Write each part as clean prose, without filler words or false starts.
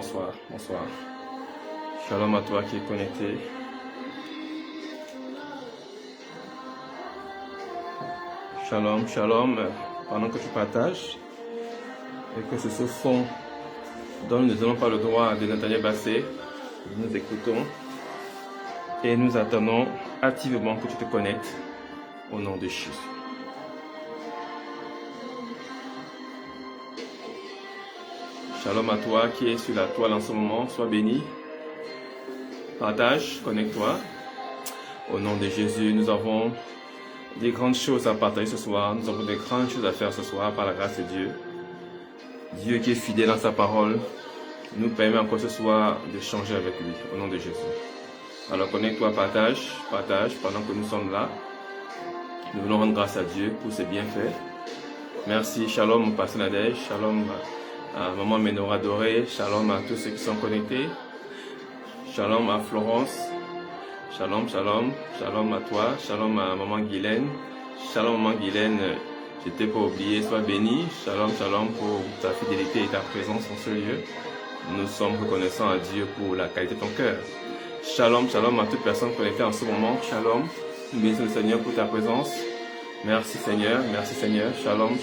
bonsoir, bonsoir. Shalom à toi qui es connecté. Shalom, shalom. Pendant que tu partages et que ce fond dont nous n'avons pas le droit de Nathaniel Bassé, nous écoutons et nous attendons activement que tu te connectes au nom de Jésus. Shalom à toi qui es sur la toile en ce moment, sois béni. Partage, connecte-toi. Au nom de Jésus, nous avons des grandes choses à partager ce soir. Nous avons des grandes choses à faire ce soir par la grâce de Dieu. Dieu qui est fidèle dans sa parole nous permet encore ce soir de changer avec lui, au nom de Jésus. Alors connecte-toi, partage pendant que nous sommes là. Nous voulons rendre grâce à Dieu pour ses bienfaits. Merci, shalom, Pasteur Nadège, shalom à Maman Ménora Doré, shalom à tous ceux qui sont connectés, shalom à Florence, shalom à toi, shalom à Maman Guylaine, shalom Maman Guylaine, je t'ai pas oublié, sois béni, shalom pour ta fidélité et ta présence en ce lieu. Nous sommes reconnaissants à Dieu pour la qualité de ton cœur. Shalom à toute personne connectée en ce moment, shalom, nous bénissons le Seigneur pour ta présence. Merci Seigneur, shalom.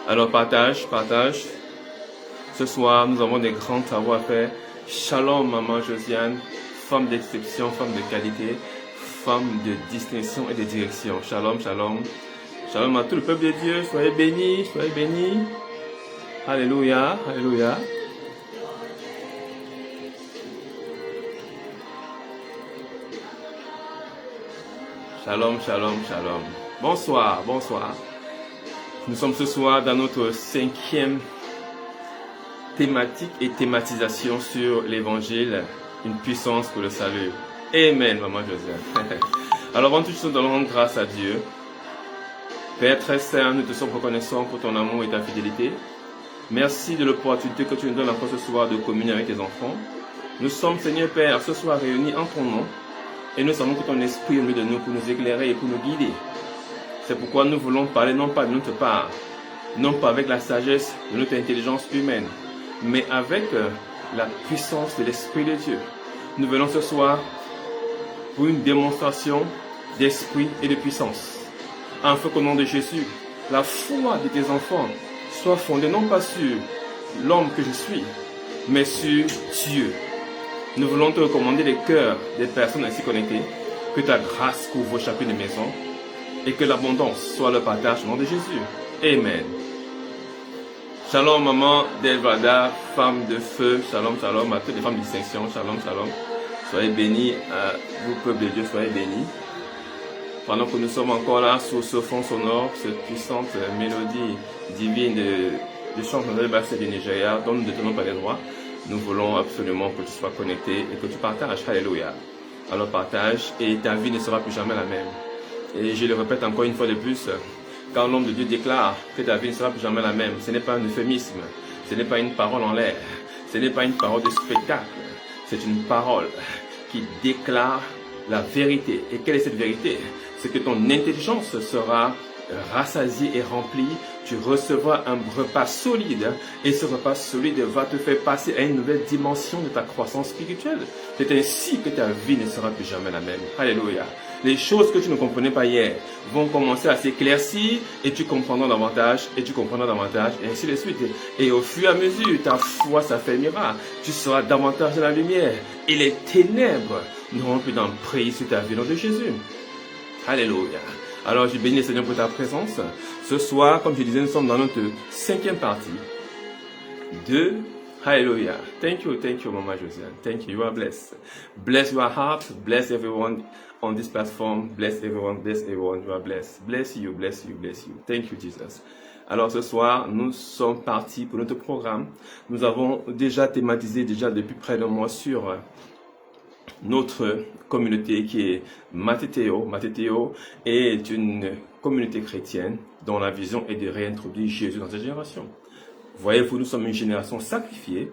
Alors partage. Ce soir, nous avons des grands travaux à faire. Shalom, Maman Josiane, femme d'exception, femme de qualité, femme de distinction et de direction. Shalom. Shalom à tout le peuple de Dieu. Soyez bénis. Alléluia. Shalom. Bonsoir. Nous sommes ce soir dans notre 5e thématique et thématisation sur l'évangile, une puissance pour le salut. Amen, Maman Josiane. Alors, avant toute chose, nous allons rendre grâce à Dieu. Père très saint, nous te sommes reconnaissants pour ton amour et ta fidélité. Merci de l'opportunité que tu nous donnes encore ce soir de communier avec tes enfants. Nous sommes, Seigneur Père, ce soir réunis en ton nom. Et nous savons que ton esprit est au milieu de nous pour nous éclairer et pour nous guider. C'est pourquoi nous voulons parler non pas de notre part, non pas avec la sagesse de notre intelligence humaine, mais avec la puissance de l'Esprit de Dieu. Nous venons ce soir pour une démonstration d'esprit et de puissance. Afin qu'au nom de Jésus, la foi de tes enfants soit fondée non pas sur l'homme que je suis, mais sur Dieu. Nous voulons te recommander les cœurs des personnes ainsi connectées, que ta grâce couvre chacune des maisons, et que l'abondance soit le partage au nom de Jésus. Amen. Shalom, Maman Delvada, femme de feu. Shalom à toutes les femmes de distinction. Shalom. Soyez bénis, vous peuple de Dieu, soyez bénis. Pendant que nous sommes encore là, sur ce fond sonore, cette puissante mélodie divine de chant de Bassé du Nigeria, dont nous ne tenons pas les droits, nous voulons absolument que tu sois connecté et que tu partages. Alléluia. Alors partage et ta vie ne sera plus jamais la même. Et je le répète encore une fois de plus, quand l'homme de Dieu déclare que ta vie ne sera plus jamais la même, ce n'est pas un euphémisme, ce n'est pas une parole en l'air, ce n'est pas une parole de spectacle, c'est une parole qui déclare la vérité. Et quelle est cette vérité? C'est que ton intelligence sera rassasiée et remplie, tu recevras un repas solide et ce repas solide va te faire passer à une nouvelle dimension de ta croissance spirituelle. C'est ainsi que ta vie ne sera plus jamais la même. Alléluia. Les choses que tu ne comprenais pas hier vont commencer à s'éclaircir et tu comprendras davantage et ainsi de suite. Et au fur et à mesure, ta foi s'affermira. Tu seras davantage dans la lumière et les ténèbres n'auront plus d'emprise sur ta vie au nom de Jésus. Alléluia. Alors, je bénis le Seigneur pour ta présence. Ce soir, comme je disais, nous sommes dans notre 5e partie de Hallelujah. Thank you, Mama Josiane. Thank you. You are blessed. Bless your heart. Bless everyone on this platform. Bless everyone. You are blessed. Bless you. Thank you, Jesus. Alors, ce soir, nous sommes partis pour notre programme. Nous avons déjà thématisé depuis près d'un mois sur notre communauté qui est Mateteo. Mateteo est une communauté chrétienne dont la vision est de réintroduire Jésus dans cette génération. Voyez-vous, nous sommes une génération sacrifiée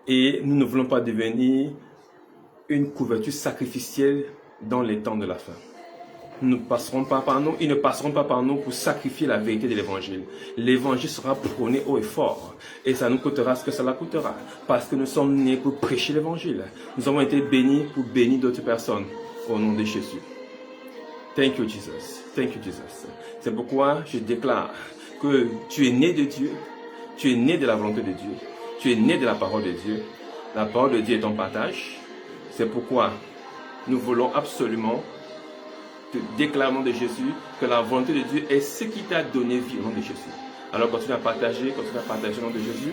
et nous ne voulons pas devenir une couverture sacrificielle dans les temps de la fin. ils ne passeront pas par nous pour sacrifier la vérité de l'évangile. L'évangile sera prôné haut et fort. Et ça nous coûtera ce que cela coûtera. Parce que nous sommes nés pour prêcher l'évangile. Nous avons été bénis pour bénir d'autres personnes. Au nom de Jésus. Thank you, Jesus. Thank you, Jesus. C'est pourquoi je déclare que tu es né de Dieu. Tu es né de la volonté de Dieu. Tu es né de la parole de Dieu. La parole de Dieu est ton partage. C'est pourquoi nous voulons absolument te déclarer au nom de Jésus que la volonté de Dieu est ce qui t'a donné vie au nom de Jésus. Alors continue à partager au nom de Jésus.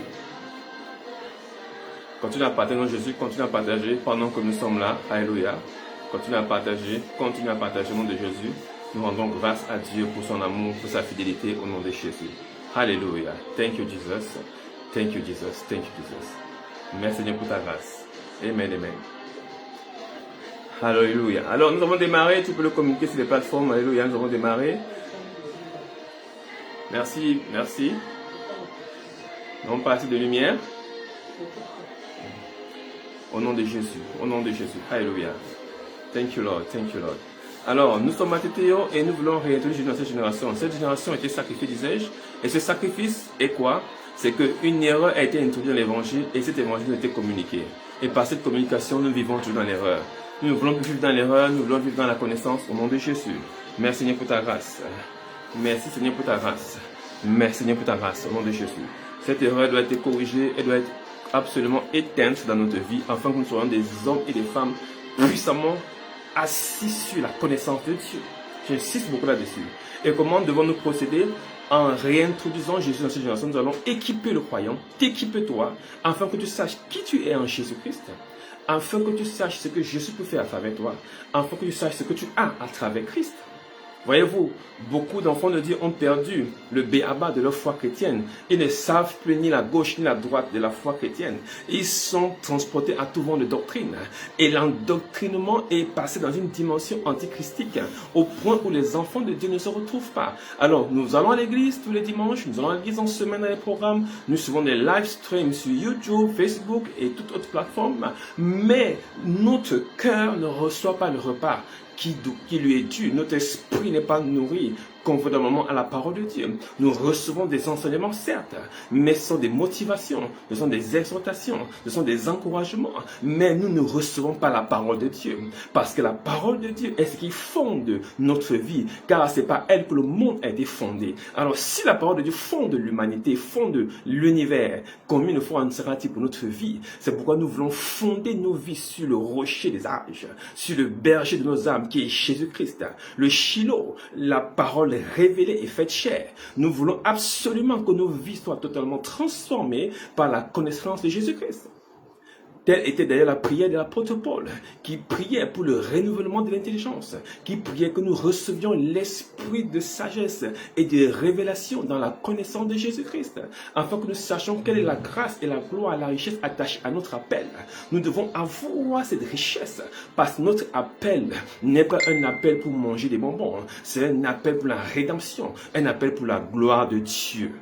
Continue à partager au nom de Jésus, continue à partager pendant que nous sommes là. Alléluia. Continue à partager au nom de Jésus. Nous rendons grâce à Dieu pour son amour, pour sa fidélité au nom de Jésus. Alléluia. Thank you, Jesus. Thank you, Jesus. Thank you, Jesus. Merci Seigneur pour ta grâce. Amen, amen. Alléluia. Alors, nous avons démarré. Tu peux le communiquer sur les plateformes. Alléluia. Nous avons démarré. Merci, merci. Nous avons pas assez de lumière. Au nom de Jésus. Au nom de Jésus. Alléluia. Thank you, Lord. Thank you, Lord. Alors, nous sommes à Tétéo et nous voulons réintroduire Jésus dans cette génération. Cette génération a été sacrifiée, disais-je. Et ce sacrifice est quoi? C'est qu'une erreur a été introduite dans l'évangile et cet évangile a été communiqué. Et par cette communication, nous vivons toujours dans l'erreur. Nous ne voulons plus vivre dans l'erreur, nous voulons vivre dans la connaissance au nom de Jésus. Merci Seigneur pour ta grâce. Merci Seigneur pour ta grâce. Merci Seigneur pour ta grâce au nom de Jésus. Cette erreur doit être corrigée, elle doit être absolument éteinte dans notre vie afin que nous soyons des hommes et des femmes puissamment assis sur la connaissance de Dieu. J'insiste beaucoup là-dessus. Et comment devons-nous procéder? En réintroduisant Jésus dans cette génération, nous allons équiper le croyant, t'équiper toi, afin que tu saches qui tu es en Jésus-Christ, afin que tu saches ce que Jésus peut faire à travers toi, afin que tu saches ce que tu as à travers Christ. Voyez-vous, beaucoup d'enfants de Dieu ont perdu le b.a.-ba de leur foi chrétienne. Ils ne savent plus ni la gauche ni la droite de la foi chrétienne. Ils sont transportés à tout vent de doctrine. Et l'endoctrinement est passé dans une dimension antichristique, au point où les enfants de Dieu ne se retrouvent pas. Alors, nous allons à l'église tous les dimanches, nous allons à l'église en semaine dans les programmes, nous suivons des live streams sur YouTube, Facebook et toute autre plateforme, mais notre cœur ne reçoit pas le repas qui lui est dû. Notre esprit n'est pas nourri convenablement à la parole de Dieu. Nous recevons des enseignements, certes, mais ce sont des motivations, ce sont des exhortations, ce sont des encouragements, mais nous ne recevons pas la parole de Dieu, parce que la parole de Dieu est ce qui fonde notre vie, car c'est par elle que le monde a été fondé. Alors si la parole de Dieu fonde l'humanité, fonde l'univers, combien de fois en sera-t-il pour notre vie? C'est pourquoi nous voulons fonder nos vies sur le rocher des âges, sur le berger de nos âmes qui est Jésus-Christ, le Shiloh, la parole révélée et faite chair. Nous voulons absolument que nos vies soient totalement transformées par la connaissance de Jésus-Christ. Telle était d'ailleurs la prière de l'apôtre Paul, qui priait pour le renouvellement de l'intelligence, qui priait que nous recevions l'esprit de sagesse et de révélation dans la connaissance de Jésus-Christ, afin que nous sachions quelle est la grâce et la gloire, la richesse attachée à notre appel. Nous devons avoir cette richesse, parce que notre appel n'est pas un appel pour manger des bonbons, c'est un appel pour la rédemption, un appel pour la gloire de Dieu.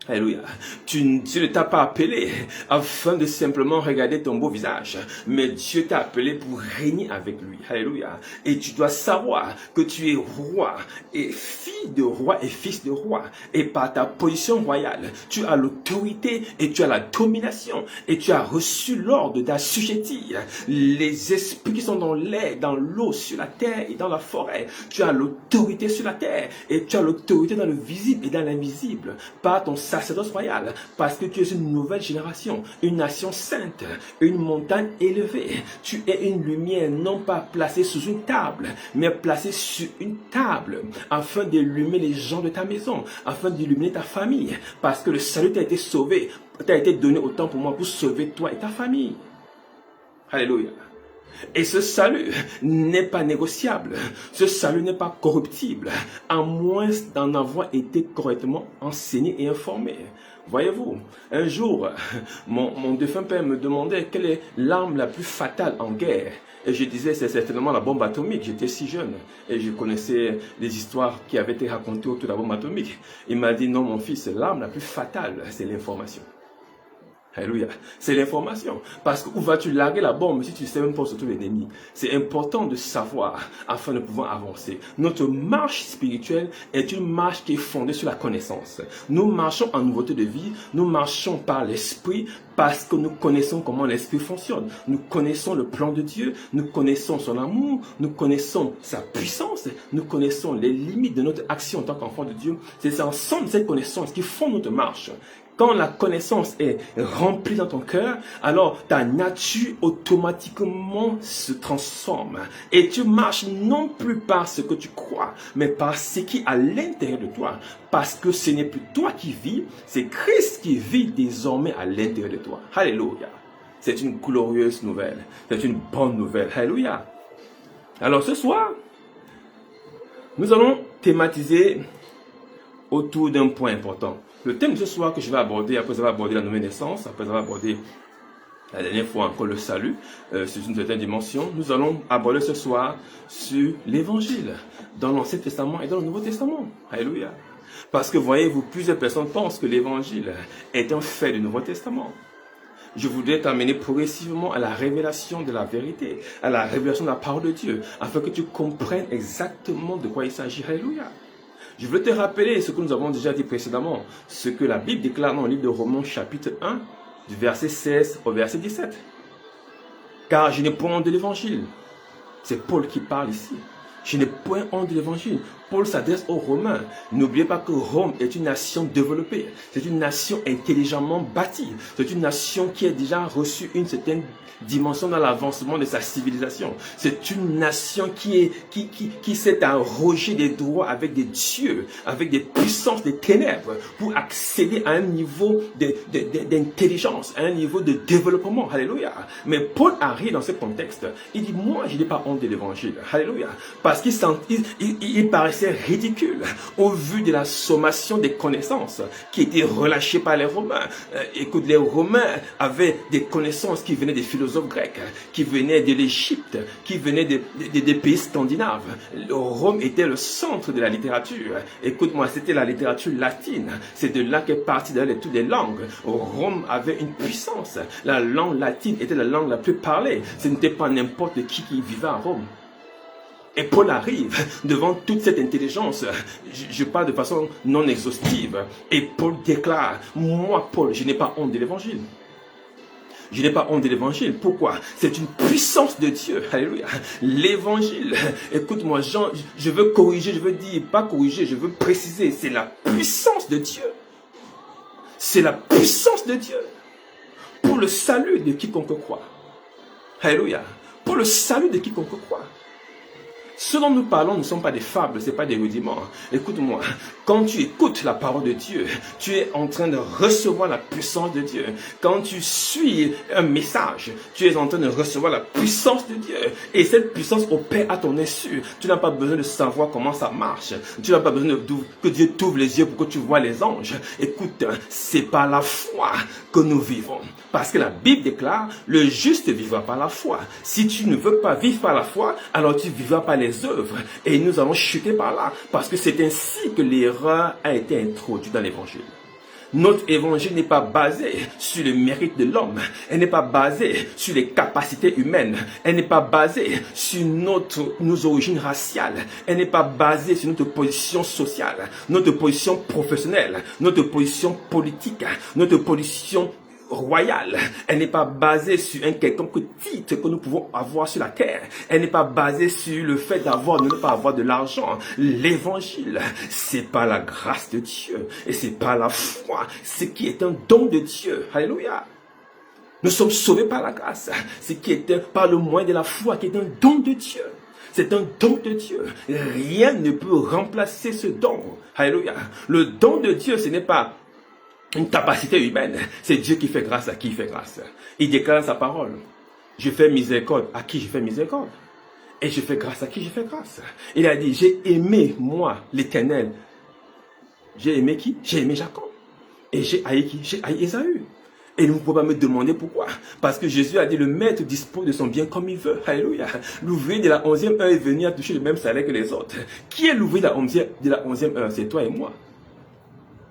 Alléluia. Dieu ne t'a pas appelé afin de simplement regarder ton beau visage, mais Dieu t'a appelé pour régner avec lui. Alléluia. Et tu dois savoir que tu es roi et fille de roi et fils de roi. Et par ta position royale, tu as l'autorité et tu as la domination et tu as reçu l'ordre d'assujettir les esprits qui sont dans l'air, dans l'eau, sur la terre et dans la forêt. Tu as l'autorité sur la terre et tu as l'autorité dans le visible et dans l'invisible par ton sacerdoce royal, parce que tu es une nouvelle génération, une nation sainte, une montagne élevée. Tu es une lumière non pas placée sous une table, mais placée sur une table, afin d'illumer les gens de ta maison, afin d'illuminer ta famille, parce que le salut t'a été sauvé, t'a été donné autant pour moi pour sauver toi et ta famille. Alléluia. Et ce salut n'est pas négociable, ce salut n'est pas corruptible, à moins d'en avoir été correctement enseigné et informé. Voyez-vous, un jour, mon défunt père me demandait quelle est l'arme la plus fatale en guerre. Et je disais, c'est certainement la bombe atomique. J'étais si jeune et je connaissais les histoires qui avaient été racontées autour de la bombe atomique. Il m'a dit, non mon fils, l'arme la plus fatale, c'est l'information. Alléluia. C'est l'information. Parce que où vas-tu larguer la bombe si tu ne sais même pas où se trouve l'ennemi? C'est important de savoir afin de pouvoir avancer. Notre marche spirituelle est une marche qui est fondée sur la connaissance. Nous marchons en nouveauté de vie. Nous marchons par l'esprit parce que nous connaissons comment l'esprit fonctionne. Nous connaissons le plan de Dieu. Nous connaissons son amour. Nous connaissons sa puissance. Nous connaissons les limites de notre action en tant qu'enfant de Dieu. C'est ensemble cette connaissance qui font notre marche. Quand la connaissance est remplie dans ton cœur, alors ta nature automatiquement se transforme. Et tu marches non plus par ce que tu crois, mais par ce qui est à l'intérieur de toi. Parce que ce n'est plus toi qui vis, c'est Christ qui vit désormais à l'intérieur de toi. Alléluia. C'est une glorieuse nouvelle. C'est une bonne nouvelle. Alléluia. Alors ce soir, nous allons thématiser autour d'un point important. Le thème de ce soir que je vais aborder, après avoir abordé la nouvelle naissance, après avoir abordé la dernière fois encore le salut, c'est une certaine dimension, nous allons aborder ce soir sur l'évangile, dans l'Ancien Testament et dans le Nouveau Testament. Alléluia. Parce que voyez-vous, plusieurs personnes pensent que l'évangile est un fait du Nouveau Testament. Je voudrais t'amener progressivement à la révélation de la vérité, à la révélation de la parole de Dieu, afin que tu comprennes exactement de quoi il s'agit. Alléluia. Je veux te rappeler ce que nous avons déjà dit précédemment, ce que la Bible déclare dans le livre de Romains chapitre 1, du verset 16 au verset 17. Car je n'ai point honte de l'évangile. C'est Paul qui parle ici. Je n'ai point honte de l'évangile. Paul s'adresse aux Romains. N'oubliez pas que Rome est une nation développée. C'est une nation intelligemment bâtie. C'est une nation qui a déjà reçu une certaine dimension dans l'avancement de sa civilisation. C'est une nation qui s'est arrogée des droits avec des dieux, avec des puissances des ténèbres pour accéder à un niveau d'intelligence, à un niveau de développement. Alléluia. Mais Paul arrive dans ce contexte. Il dit, moi, je n'ai pas honte de l'évangile. Alléluia. Parce qu'il paraissait ridicule au vu de la sommation des connaissances qui étaient relâchées par les Romains. Écoute, les Romains avaient des connaissances qui venaient des philosophes grecs, qui venaient de l'Égypte, qui venaient des pays scandinaves. Rome était le centre de la littérature. Écoute-moi, c'était la littérature latine. C'est de là qu'est partie toutes les langues. Rome avait une puissance. La langue latine était la langue la plus parlée. Ce n'était pas n'importe qui vivait à Rome. Et Paul arrive devant toute cette intelligence. Je parle de façon non exhaustive. Et Paul déclare, moi Paul, je n'ai pas honte de l'évangile. Je n'ai pas honte de l'évangile. Pourquoi? C'est une puissance de Dieu. Alléluia. L'évangile. Écoute-moi, Jean, je veux corriger, je veux dire, pas corriger, je veux préciser. C'est la puissance de Dieu. C'est la puissance de Dieu. Pour le salut de quiconque croit. Alléluia. Pour le salut de quiconque croit. Ce dont nous parlons ne sont pas des fables, ce n'est pas des rudiments. Écoute-moi, quand tu écoutes la parole de Dieu, tu es en train de recevoir la puissance de Dieu. Quand tu suis un message, tu es en train de recevoir la puissance de Dieu. Et cette puissance opère à ton insu. Tu n'as pas besoin de savoir comment ça marche. Tu n'as pas besoin que Dieu t'ouvre les yeux pour que tu vois les anges. Écoute, c'est par la foi que nous vivons. Parce que la Bible déclare, le juste vivra par la foi. Si tu ne veux pas vivre par la foi, alors tu vivras par les œuvres. Et nous allons chuter par là. Parce que c'est ainsi que l'erreur a été introduite dans l'évangile. Notre évangile n'est pas basé sur le mérite de l'homme. Elle n'est pas basée sur les capacités humaines. Elle n'est pas basée sur nos origines raciales. Elle n'est pas basée sur notre position sociale, notre position professionnelle, notre position politique, notre position royale. Elle n'est pas basée sur un quelconque titre que nous pouvons avoir sur la terre. Elle n'est pas basée sur le fait d'avoir, de ne pas avoir de l'argent. L'évangile, c'est par la grâce de Dieu et c'est par la foi, ce qui est un don de Dieu. Alléluia. Nous sommes sauvés par la grâce, ce qui est par le moyen de la foi, qui est un don de Dieu. C'est un don de Dieu. Rien ne peut remplacer ce don. Alléluia. Le don de Dieu, ce n'est pas une capacité humaine. C'est Dieu qui fait grâce à qui il fait grâce. Il déclare sa parole. Je fais miséricorde à qui je fais miséricorde. Et je fais grâce à qui je fais grâce. Il a dit, j'ai aimé moi, l'Éternel. J'ai aimé qui? J'ai aimé Jacob. Et j'ai haï qui? J'ai haï Ésaü. Et vous ne pouvez pas me demander pourquoi. Parce que Jésus a dit, le maître dispose de son bien comme il veut. Alléluia. L'ouvrier de la 11e heure est venu à toucher le même salaire que les autres. Qui est l'ouvrier de la 11e heure? C'est toi et moi.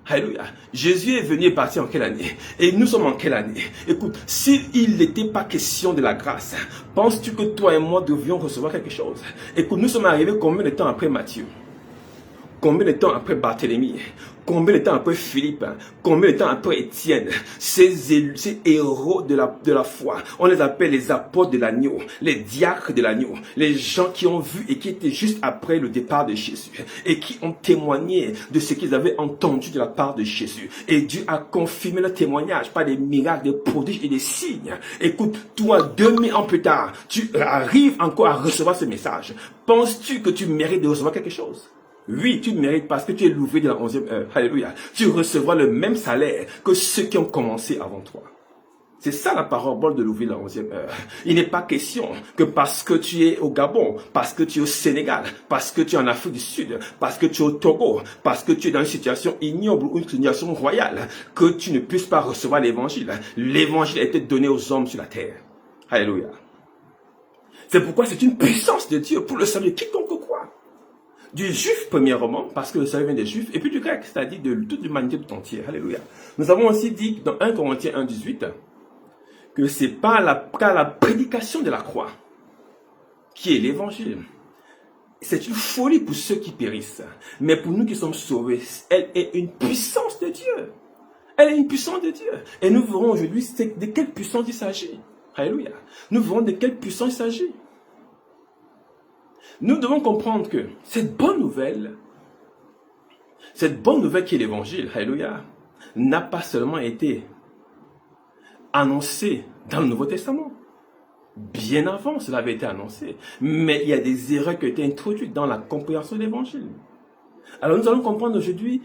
Alléluia. Jésus est venu et parti en quelle année? Et nous sommes en quelle année? Écoute, s'il n'était pas question de la grâce, penses-tu que toi et moi devions recevoir quelque chose? Écoute, nous sommes arrivés combien de temps après Matthieu? Combien de temps après Barthélemy? Combien de temps après Philippe? Combien de temps après Étienne? Ces héros de la foi, on les appelle les apôtres de l'agneau, les diacres de l'agneau, les gens qui ont vu et qui étaient juste après le départ de Jésus et qui ont témoigné de ce qu'ils avaient entendu de la part de Jésus. Et Dieu a confirmé le témoignage par des miracles, des prodiges et des signes. Écoute, toi, 2000 ans plus tard, tu arrives encore à recevoir ce message. Penses-tu que tu mérites de recevoir quelque chose? Oui, tu mérites parce que tu es l'ouvrier de la 11e heure. Alléluia. Tu recevras le même salaire que ceux qui ont commencé avant toi. C'est ça la parabole de l'ouvrier de la 11e heure. Il n'est pas question que parce que tu es au Gabon, parce que tu es au Sénégal, parce que tu es en Afrique du Sud, parce que tu es au Togo, parce que tu es dans une situation ignoble ou une situation royale, que tu ne puisses pas recevoir l'évangile. L'évangile a été donné aux hommes sur la terre. Alléluia. C'est pourquoi c'est une puissance de Dieu pour le salut de quiconque croit. Du juif premièrement, parce que le salut vient des juifs, et puis du grec, c'est-à-dire de toute l'humanité tout entière. Alléluia. Nous avons aussi dit dans 1 Corinthiens 1,18 que c'est pas la prédication de la croix qui est l'évangile. C'est une folie pour ceux qui périssent. Mais pour nous qui sommes sauvés, elle est une puissance de Dieu. Elle est une puissance de Dieu. Et nous verrons aujourd'hui de quelle puissance il s'agit. Alléluia. Nous verrons de quelle puissance il s'agit. Nous devons comprendre que cette bonne nouvelle qui est l'évangile, alléluia, n'a pas seulement été annoncée dans le Nouveau Testament. Bien avant, cela avait été annoncé. Mais il y a des erreurs qui ont été introduites dans la compréhension de l'évangile. Alors nous allons comprendre aujourd'hui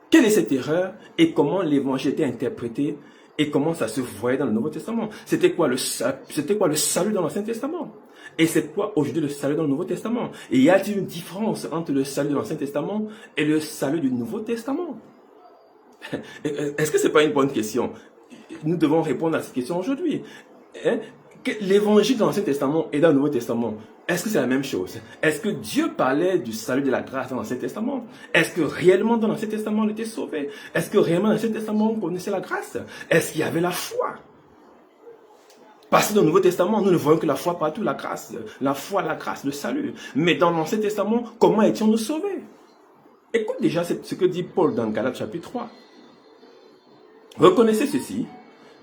quelle est cette erreur et comment l'évangile était interprété et comment ça se voyait dans le Nouveau Testament. C'était quoi le salut dans l'Ancien Testament? Et c'est quoi aujourd'hui le salut dans le Nouveau Testament? Et y a-t-il une différence entre le salut de l'Ancien Testament et le salut du Nouveau Testament? Est-ce que ce n'est pas une bonne question? Nous devons répondre à cette question aujourd'hui. L'évangile dans l'Ancien Testament et dans le Nouveau Testament, est-ce que c'est la même chose? Est-ce que Dieu parlait du salut de la grâce dans l'Ancien Testament? Est-ce que réellement dans l'Ancien Testament on était sauvé? Est-ce que réellement dans l'Ancien Testament on connaissait la grâce? Est-ce qu'il y avait la foi? Parce que dans le Nouveau Testament, nous ne voyons que la foi partout, la grâce, la foi, la grâce, le salut. Mais dans l'Ancien Testament, comment étions-nous sauvés? Écoute déjà ce que dit Paul dans Galates chapitre 3. Reconnaissez ceci,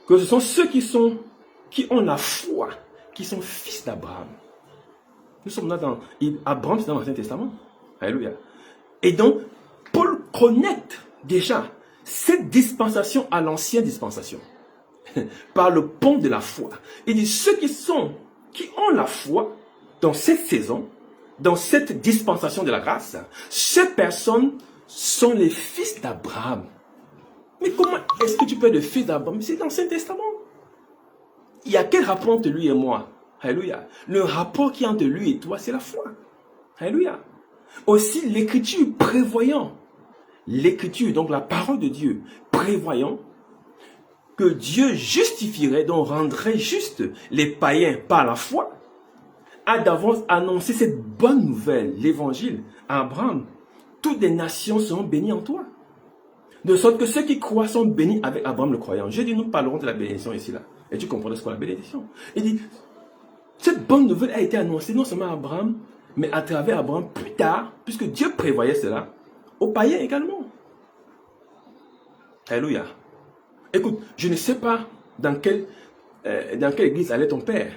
que ce sont ceux qui ont la foi, qui sont fils d'Abraham. Nous sommes là dans Abraham, c'est dans l'Ancien Testament. Alléluia. Et donc, Paul connecte déjà cette dispensation à l'ancienne dispensation. Par le pont de la foi. Il dit ceux qui ont la foi dans cette saison, dans cette dispensation de la grâce, ces personnes sont les fils d'Abraham. Mais comment est-ce que tu peux être le fils d'Abraham? C'est dans l'Ancien Testament. Il y a quel rapport entre lui et moi? Alléluia. Le rapport qui est entre lui et toi, c'est la foi. Alléluia. Aussi, l'écriture prévoyant. L'écriture, donc la parole de Dieu, prévoyant que Dieu justifierait, donc rendrait juste les païens par la foi, a d'avance annoncé cette bonne nouvelle, l'évangile, à Abraham. Toutes les nations seront bénies en toi. De sorte que ceux qui croient sont bénis avec Abraham le croyant. Je dis, nous parlerons de la bénédiction ici, là. Et tu comprends ce qu'est la bénédiction. Il dit, cette bonne nouvelle a été annoncée non seulement à Abraham, mais à travers Abraham plus tard, puisque Dieu prévoyait cela, aux païens également. Alléluia. Écoute, je ne sais pas dans quelle église allait ton père,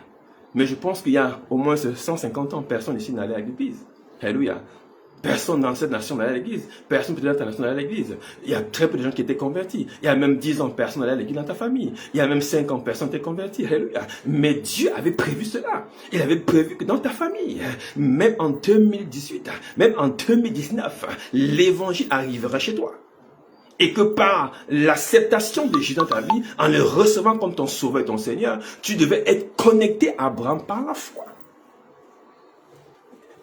mais je pense qu'il y a au moins 150 ans, personne ici n'allait à l'église. Alléluia. Personne dans cette nation n'allait à l'église. Personne peut-être international à l'église. Il y a très peu de gens qui étaient convertis. Il y a même 10 ans, personne n'allait à l'église dans ta famille. Il y a même 5 ans, personne n'était converti. Alléluia. Mais Dieu avait prévu cela. Il avait prévu que dans ta famille, même en 2018, même en 2019, l'évangile arrivera chez toi. Et que par l'acceptation de Jésus dans ta vie, en le recevant comme ton sauveur et ton Seigneur, tu devais être connecté à Abraham par la foi.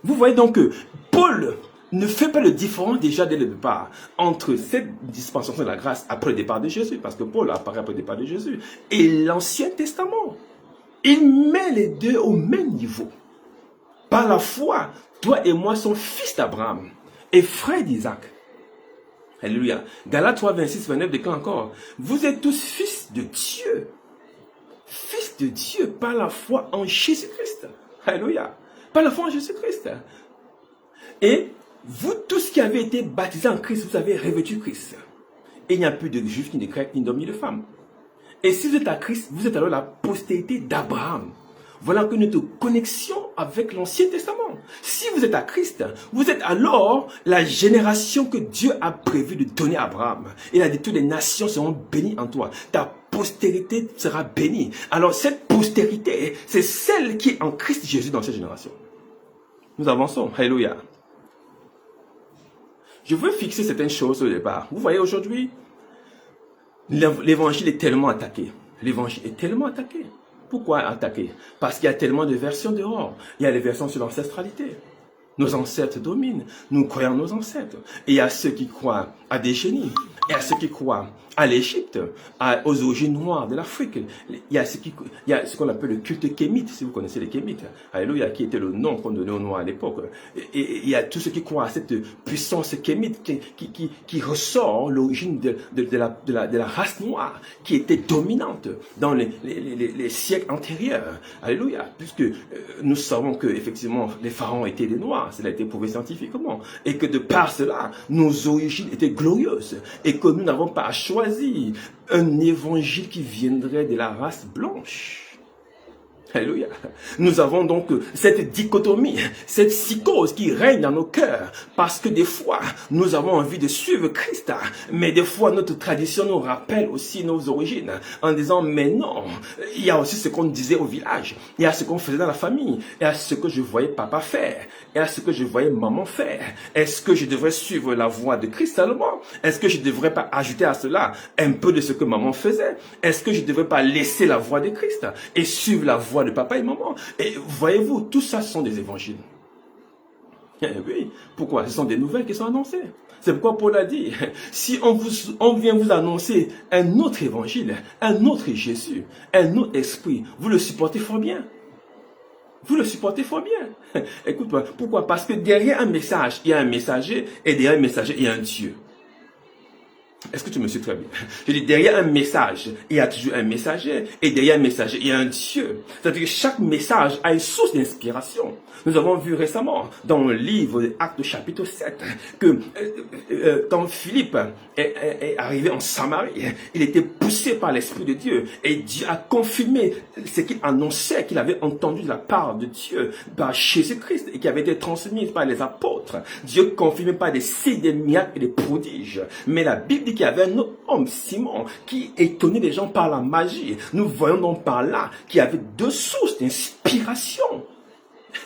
Vous voyez donc que Paul ne fait pas le différence déjà dès le départ entre cette dispensation de la grâce après le départ de Jésus, parce que Paul apparaît après le départ de Jésus, et l'Ancien Testament. Il met les deux au même niveau. Par la foi, toi et moi sommes fils d'Abraham et frères d'Isaac. Alléluia. Galates 3, 26, 29 déclare encore. Vous êtes tous fils de Dieu. Fils de Dieu par la foi en Jésus-Christ. Alléluia. Par la foi en Jésus-Christ. Et vous tous qui avez été baptisés en Christ, vous avez revêtu Christ. Et il n'y a plus de juifs, ni de grecs, ni d'hommes, ni de femmes. Et si vous êtes à Christ, vous êtes alors la postérité d'Abraham. Voilà que notre connexion avec l'Ancien Testament. Si vous êtes à Christ, vous êtes alors la génération que Dieu a prévu de donner à Abraham. Il a dit, toutes les nations seront bénies en toi. Ta postérité sera bénie. Alors cette postérité, c'est celle qui est en Christ Jésus dans cette génération. Nous avançons. Alléluia. Je veux fixer certaines choses au départ. Vous voyez aujourd'hui, l'évangile est tellement attaqué. L'évangile est tellement attaqué. Pourquoi attaqué? Parce qu'il y a tellement de versions dehors. Il y a les versions sur l'ancestralité. Nos ancêtres dominent. Nous croyons en nos ancêtres. Et il y a ceux qui croient à des génies. Il y a ceux qui croient à l'Égypte, aux origines noires de l'Afrique. Il y a ce qu'on appelle le culte kémite, si vous connaissez les kémites. Alléluia, qui était le nom qu'on donnait aux Noirs à l'époque. Et il y a tous ceux qui croient à cette puissance kémite qui ressort l'origine de la race noire, qui était dominante dans les siècles antérieurs. Alléluia, puisque nous savons que effectivement les pharaons étaient des Noirs, cela a été prouvé scientifiquement, et que de par cela, nos origines étaient glorieuses, et que nous n'avons pas choisi un évangile qui viendrait de la race blanche. Alléluia. Nous avons donc cette dichotomie, cette psychose qui règne dans nos cœurs, parce que des fois, nous avons envie de suivre Christ, mais des fois, notre tradition nous rappelle aussi nos origines, en disant, mais non, il y a aussi ce qu'on disait au village, il y a ce qu'on faisait dans la famille, il y a ce que je voyais papa faire, il y a ce que je voyais maman faire. Est-ce que je devrais suivre la voie de Christ seulement? Est-ce que je ne devrais pas ajouter à cela un peu de ce que maman faisait? Est-ce que je ne devrais pas laisser la voie de Christ et suivre la voie de papa et maman? Et voyez-vous, tout ça sont des évangiles. Eh oui, pourquoi? Ce sont des nouvelles qui sont annoncées. C'est pourquoi Paul a dit, si on vient vous annoncer un autre évangile, un autre Jésus, un autre esprit, vous le supportez fort bien. Vous le supportez fort bien. Écoute-moi, pourquoi? Parce que derrière un message, il y a un messager, et derrière un messager, il y a un Dieu. Est-ce que tu me suis très bien? Je dis, derrière un message, il y a toujours un messager, et derrière un messager, il y a un Dieu. C'est-à-dire que chaque message a une source d'inspiration. Nous avons vu récemment, dans le livre Actes chapitre 7, que quand Philippe est arrivé en Samarie, il était poussé par l'Esprit de Dieu, et Dieu a confirmé ce qu'il annonçait, qu'il avait entendu de la part de Dieu, par Jésus-Christ, et qui avait été transmis par les apôtres. Dieu confirmait par des signes, des miracles et des prodiges. Mais la Bible dit qu'il y avait un autre homme, Simon, qui étonnait les gens par la magie. Nous voyons donc par là qu'il y avait deux sources d'inspiration.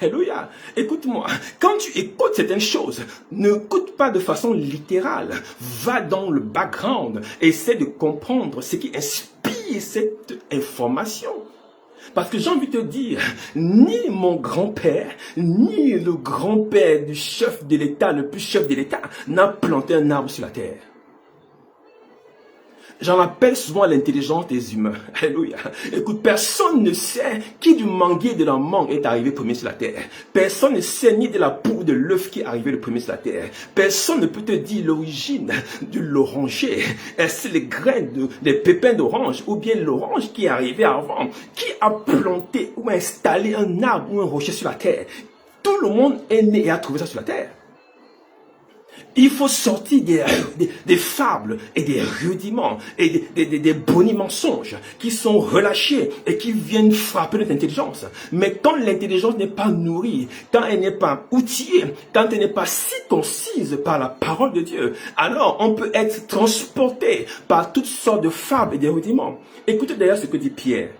Alléluia. Écoute-moi, quand tu écoutes certaines choses, ne écoute pas de façon littérale. Va dans le background, essaie de comprendre ce qui inspire cette information. Parce que j'ai envie de te dire, ni mon grand-père, ni le grand-père du chef de l'État, le plus chef de l'État, n'a planté un arbre sur la terre. J'en appelle souvent l'intelligence des humains. Alléluia. Écoute, personne ne sait qui du manguier de la mangue est arrivé premier sur la terre. Personne ne sait ni de la poule de l'œuf qui est arrivé le premier sur la terre. Personne ne peut te dire l'origine de l'oranger. Est-ce les graines, des pépins d'orange ou bien l'orange qui est arrivé avant? Qui a planté ou installé un arbre ou un rocher sur la terre? Tout le monde est né et a trouvé ça sur la terre. Il faut sortir des fables et des rudiments et des bonnies mensonges qui sont relâchés et qui viennent frapper notre intelligence. Mais quand l'intelligence n'est pas nourrie, quand elle n'est pas outillée, quand elle n'est pas circoncise par la parole de Dieu, alors on peut être transporté par toutes sortes de fables et des rudiments. Écoutez d'ailleurs ce que dit Pierre.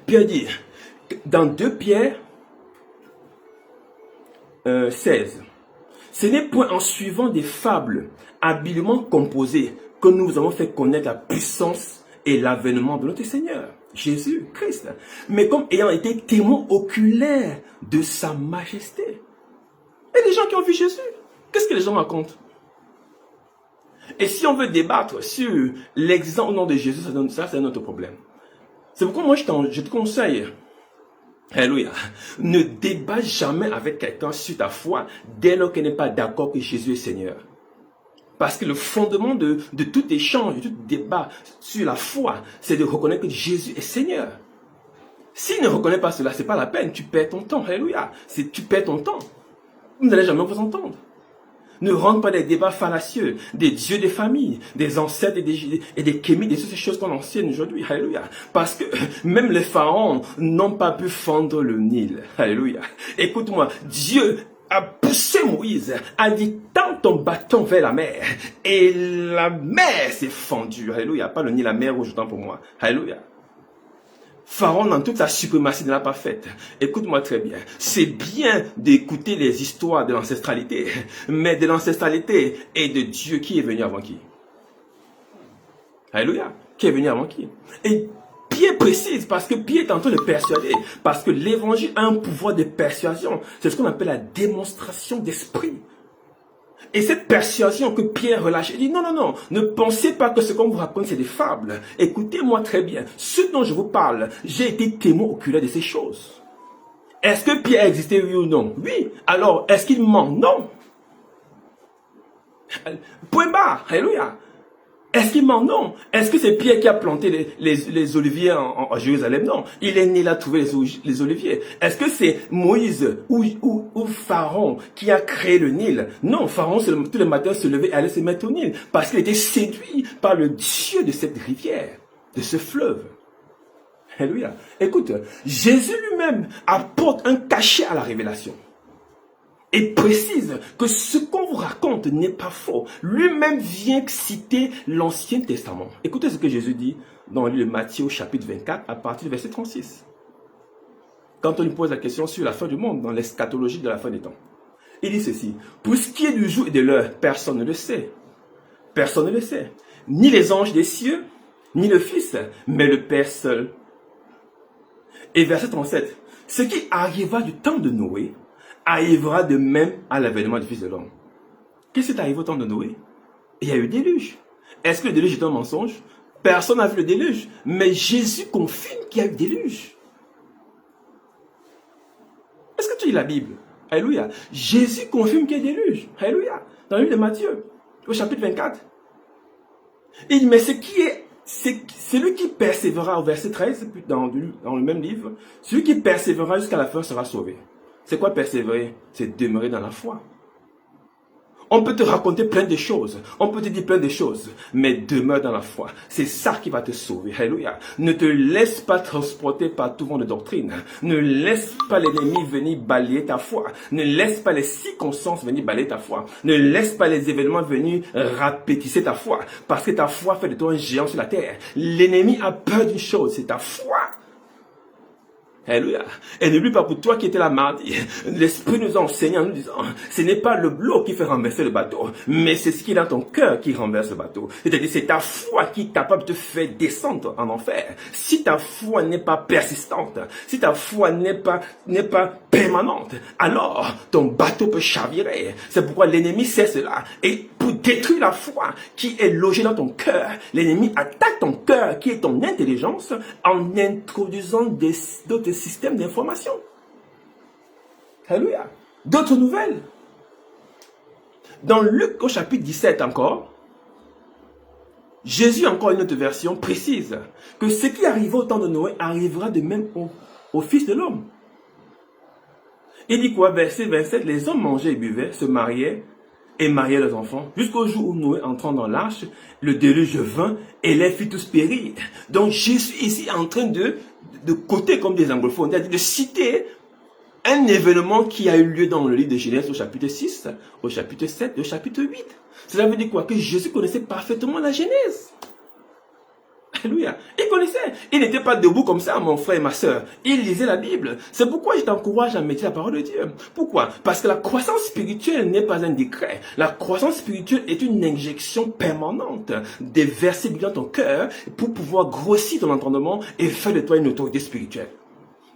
Pierre dit, dans 2 Pierre 16, ce n'est point en suivant des fables habilement composées que nous avons fait connaître la puissance et l'avènement de notre Seigneur, Jésus-Christ, mais comme ayant été témoins oculaires de sa majesté. Et les gens qui ont vu Jésus, qu'est-ce que les gens racontent? Et si on veut débattre sur l'exemple au nom de Jésus, ça c'est un autre problème. C'est pourquoi moi je te conseille, alléluia, ne débat jamais avec quelqu'un sur ta foi dès lors qu'elle n'est pas d'accord que Jésus est Seigneur. Parce que le fondement de tout échange, de tout débat sur la foi, c'est de reconnaître que Jésus est Seigneur. S'il ne reconnaît pas cela, c'est pas la peine, tu perds ton temps. Alléluia. Tu perds ton temps. Vous n'allez jamais vous entendre. Ne rentre pas des débats fallacieux, des dieux des familles, des ancêtres et des kémites, de toutes ces choses qu'on enseigne aujourd'hui. Alléluia. Parce que même les pharaons n'ont pas pu fendre le Nil. Alléluia. Écoute-moi, Dieu a poussé Moïse, a dit tends ton bâton vers la mer. Et la mer s'est fendue. Alléluia. Pas le Nil, la mer rouge, autant pour moi. Alléluia. Pharaon, dans toute sa suprématie, ne l'a pas faite. Écoute-moi très bien. C'est bien d'écouter les histoires de l'ancestralité, mais de l'ancestralité et de Dieu qui est venu avant qui? Alléluia. Qui est venu avant qui? Et Pierre précise, parce que Pierre est en train de persuader, parce que l'évangile a un pouvoir de persuasion. C'est ce qu'on appelle la démonstration d'esprit. Et cette persuasion que Pierre relâche, il dit non, non, non, ne pensez pas que ce qu'on vous raconte c'est des fables. Écoutez-moi très bien, ce dont je vous parle, j'ai été témoin oculaire de ces choses. Est-ce que Pierre existait, oui ou non? Oui. Alors, est-ce qu'il ment? Non. Point barre, alléluia. Est-ce qu'il ment? Non. Est-ce que c'est Pierre qui a planté les oliviers en Jérusalem? Non. Il est né là trouver les oliviers. Est-ce que c'est Moïse ou Pharaon qui a créé le Nil? Non. Pharaon, tous les matins, se levait et allait se mettre au Nil parce qu'il était séduit par le Dieu de cette rivière, de ce fleuve. Alléluia. Écoute, Jésus lui-même apporte un cachet à la révélation. Et précise que ce qu'on vous raconte n'est pas faux. Lui-même vient citer l'Ancien Testament. Écoutez ce que Jésus dit dans le livre de Matthieu au chapitre 24 à partir du verset 36. Quand on lui pose la question sur la fin du monde, dans l'eschatologie de la fin des temps. Il dit ceci: pour ce qui est du jour et de l'heure, personne ne le sait. Personne ne le sait. Ni les anges des cieux, ni le Fils, mais le Père seul. Et verset 37. Ce qui arriva du temps de Noé arrivera de même à l'avènement du Fils de l'homme. Qu'est-ce qui est arrivé au temps de Noé? Il y a eu déluge. Est-ce que le déluge est un mensonge? Personne n'a vu le déluge, mais Jésus confirme qu'il y a eu déluge. Est-ce que tu lis la Bible? Alléluia. Jésus confirme qu'il y a eu déluge. Alléluia. Dans le livre de Matthieu, au chapitre 24. Il dit, mais c'est celui qui persévérera, au verset 13, dans le même livre, celui qui persévérera jusqu'à la fin sera sauvé. C'est quoi persévérer? C'est demeurer dans la foi. On peut te raconter plein de choses, on peut te dire plein de choses, mais demeure dans la foi. C'est ça qui va te sauver. Alléluia. Ne te laisse pas transporter par tout vent de doctrine. Ne laisse pas l'ennemi venir balayer ta foi. Ne laisse pas les circonstances venir balayer ta foi. Ne laisse pas les événements venir rapetisser ta foi. Parce que ta foi fait de toi un géant sur la terre. L'ennemi a peur d'une chose, c'est ta foi. Alléluia. Et n'oublie pas pour toi qui étais là mardi, l'Esprit nous a enseigné en nous disant, ce n'est pas le l'eau qui fait renverser le bateau, mais c'est ce qui est dans ton cœur qui renverse le bateau. C'est-à-dire c'est ta foi qui est capable de te faire descendre en enfer. Si ta foi n'est pas persistante, si ta foi n'est pas permanente, alors ton bateau peut chavirer. C'est pourquoi l'ennemi sait cela. Et pour détruire la foi qui est logée dans ton cœur, l'ennemi attaque ton cœur qui est ton intelligence en introduisant d'autres systèmes d'information. Alléluia. D'autres nouvelles. Dans Luc au chapitre 17 encore, Jésus, encore une autre version, précise que ce qui arriva au temps de Noé arrivera de même au Fils de l'homme. Il dit quoi? Verset 27, les hommes mangeaient et buvaient, se mariaient et mariaient leurs enfants, jusqu'au jour où Noé entrant dans l'arche, le déluge vint et les fit tous périr. Donc Jésus ici est en train de côté comme des anglophones, c'est-à-dire de citer un événement qui a eu lieu dans le livre de Genèse au chapitre 6, au chapitre 7, au chapitre 8. Cela veut dire quoi? Que Jésus connaissait parfaitement la Genèse. Alléluia. Il connaissait. Il n'était pas debout comme ça, mon frère et ma soeur. Il lisait la Bible. C'est pourquoi je t'encourage à méditer la parole de Dieu. Pourquoi? Parce que la croissance spirituelle n'est pas un décret. La croissance spirituelle est une injection permanente des versets dans ton cœur pour pouvoir grossir ton entendement et faire de toi une autorité spirituelle.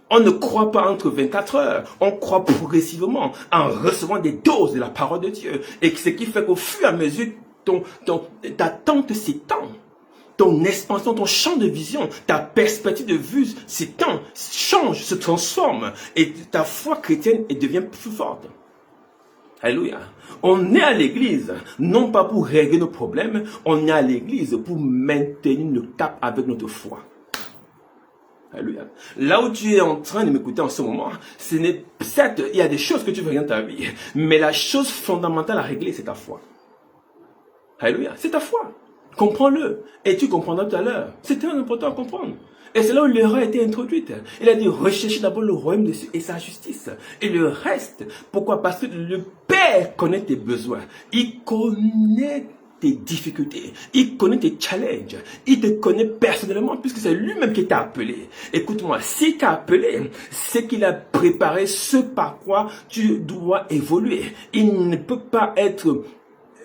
On ne croit pas entre 24 heures. On croit progressivement en recevant des doses de la parole de Dieu. Et ce qui fait qu'au fur et à mesure, ta tente s'étend. Ton expansion, ton champ de vision, ta perspective de vue s'étend, change, se transforme. Et ta foi chrétienne devient plus forte. Alléluia. On est à l'église, non pas pour régler nos problèmes, on est à l'église pour maintenir le cap avec notre foi. Alléluia. Là où tu es en train de m'écouter en ce moment, ce n'est, certes, il y a des choses que tu veux rien dans ta vie, mais la chose fondamentale à régler, c'est ta foi. Alléluia. C'est ta foi. Comprends-le. Et tu comprendras tout à l'heure. C'est très important à comprendre. Et c'est là où l'erreur a été introduite. Il a dit, recherchez d'abord le royaume de Dieu et sa justice. Et le reste, pourquoi? Parce que le Père connaît tes besoins. Il connaît tes difficultés. Il connaît tes challenges. Il te connaît personnellement puisque c'est lui-même qui t'a appelé. Écoute-moi, s'il t'a appelé, c'est qu'il a préparé ce par quoi tu dois évoluer. Il ne peut pas être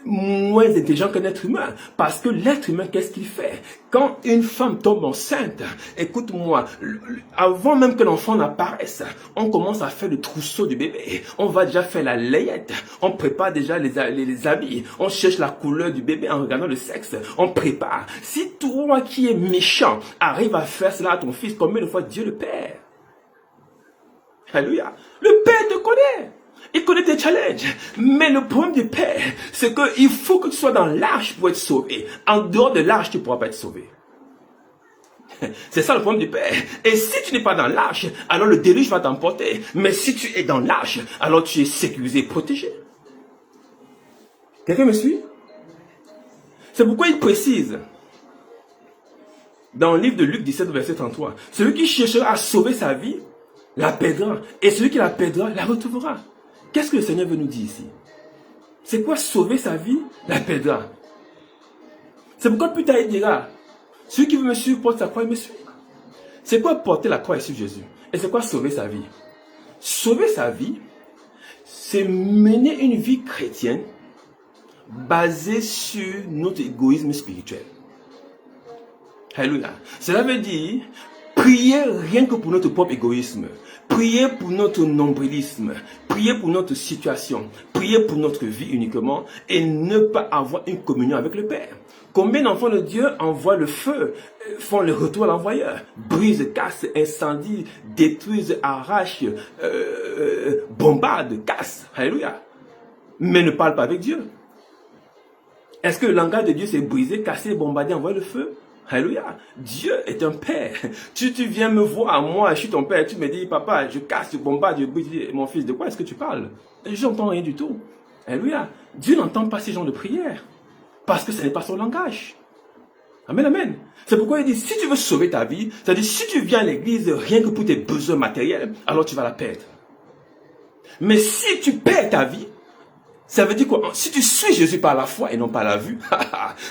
moins intelligent qu'un être humain. Parce que l'être humain, qu'est-ce qu'il fait? Quand une femme tombe enceinte, écoute-moi, avant même que l'enfant n'apparaisse, on commence à faire le trousseau du bébé. On va déjà faire la layette. On prépare déjà les habits. On cherche la couleur du bébé en regardant le sexe. On prépare. Si toi qui es méchant arrives à faire cela à ton fils, combien de fois Dieu le Père? Alléluia. Le Père te connaît. Il connaît tes challenges. Mais le problème du Père, c'est qu'il faut que tu sois dans l'arche pour être sauvé. En dehors de l'arche, tu ne pourras pas être sauvé. C'est ça le problème du Père. Et si tu n'es pas dans l'arche, alors le déluge va t'emporter. Mais si tu es dans l'arche, alors tu es sécurisé, protégé. Quelqu'un me suit? C'est pourquoi il précise dans le livre de Luc 17, verset 33, celui qui cherchera à sauver sa vie, la perdra. Et celui qui la perdra, la retrouvera. Qu'est-ce que le Seigneur veut nous dire ici? C'est quoi sauver sa vie? La perdra. C'est pourquoi plus tard il dira, celui qui veut me suivre porte sa croix et me suit. C'est quoi porter la croix et suivre Jésus? Et c'est quoi sauver sa vie? Sauver sa vie, c'est mener une vie chrétienne basée sur notre égoïsme spirituel. Alléluia. Cela veut dire prier rien que pour notre propre égoïsme. Prier pour notre nombrilisme, prier pour notre situation, prier pour notre vie uniquement et ne pas avoir une communion avec le Père. Combien d'enfants de Dieu envoient le feu, font le retour à l'envoyeur, brisent, cassent, incendient, détruisent, arrachent, bombardent, cassent, alléluia, mais ne parlent pas avec Dieu. Est-ce que le langage de Dieu c'est briser, casser, bombarder, envoyer le feu? Alléluia. Dieu est un Père. Tu viens me voir, moi, je suis ton Père. Tu me dis, papa, je casse, je bombarde, je brise. Mon fils, de quoi est-ce que tu parles? Je n'entends rien du tout. Alléluia. Dieu n'entend pas ces genres de prières. Parce que ce n'est pas son langage. Amen, amen. C'est pourquoi il dit, si tu veux sauver ta vie, c'est-à-dire si tu viens à l'église rien que pour tes besoins matériels, alors tu vas la perdre. Mais si tu perds ta vie, ça veut dire quoi? Si tu suis Jésus par la foi et non par la vue,